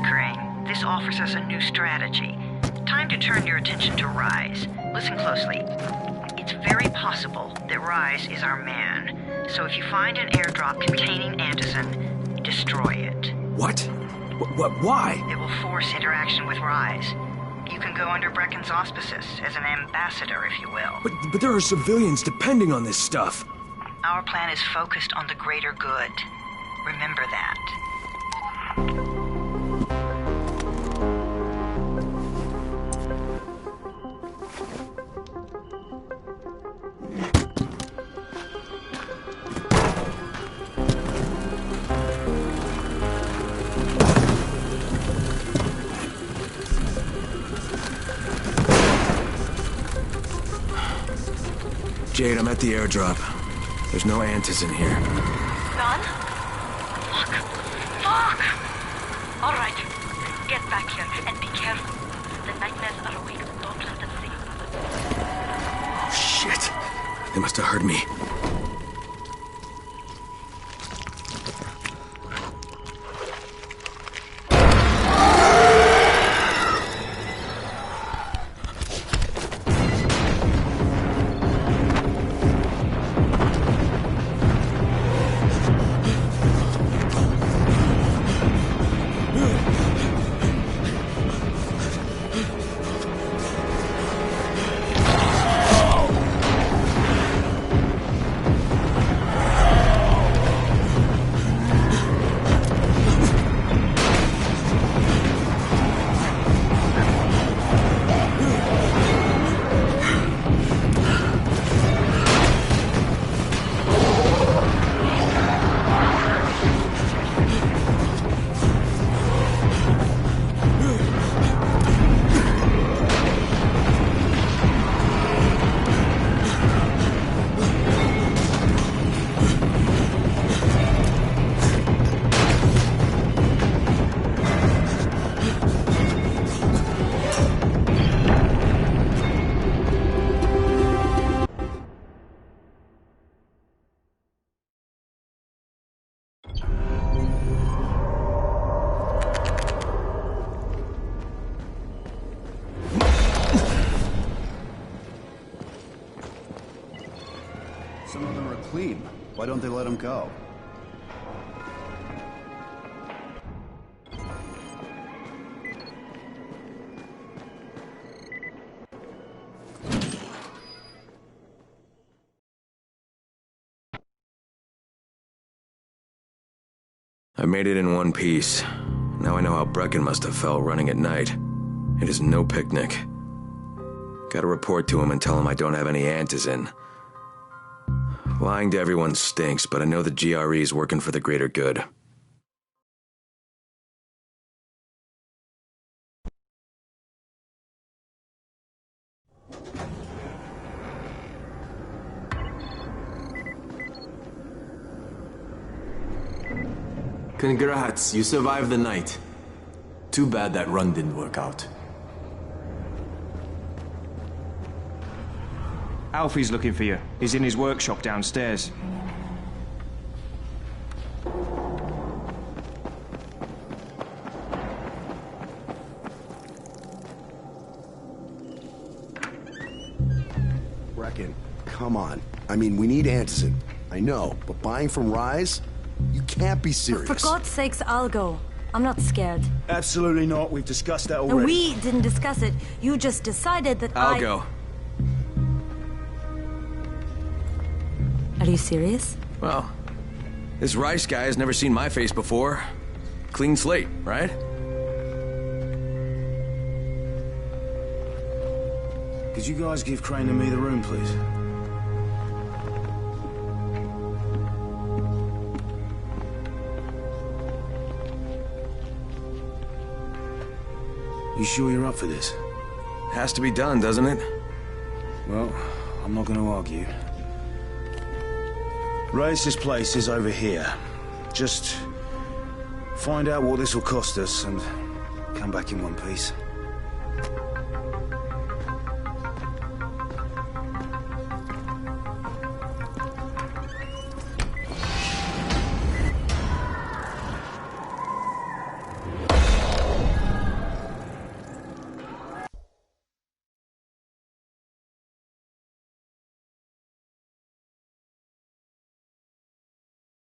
Crane. This offers us a new strategy. Time to turn your attention to Rise. Listen closely. It's very possible that Rise is our man. So if you find an airdrop containing antizin, destroy it. What? Why? It will force interaction with Rise. You can go under Brecken's auspices as an ambassador, if you will. But there are civilians depending on this stuff. Our plan is focused on the greater good. Remember that. Jade, I'm at the airdrop. There's no antizin here. None? Fuck! All right. Get back here and be careful. The nightmares are weak. Don't let them see you. Oh, shit. They must have heard me. Some of them are clean. Why don't they let them go? I made it in one piece. Now I know how Brecken must have felt running at night. It is no picnic. Gotta report to him and tell him I don't have any antizin. Lying to everyone stinks, but I know the GRE is working for the greater good. Congrats, you survived the night. Too bad that run didn't work out. Alfie's looking for you. He's in his workshop downstairs. Brecken, come on. I mean, we need antizin. I know, but buying from Rise? You can't be serious. For God's sakes, I'll go. I'm not scared. Absolutely not. We've discussed that already. And we didn't discuss it. You just decided that I'll go. Are you serious? Well, this Rice guy has never seen my face before. Clean slate, right? Could you guys give Crane and me the room, please? You sure you're up for this? Has to be done, doesn't it? Well, I'm not going to argue. Rice's place is over here. Just find out what this will cost us and come back in one piece.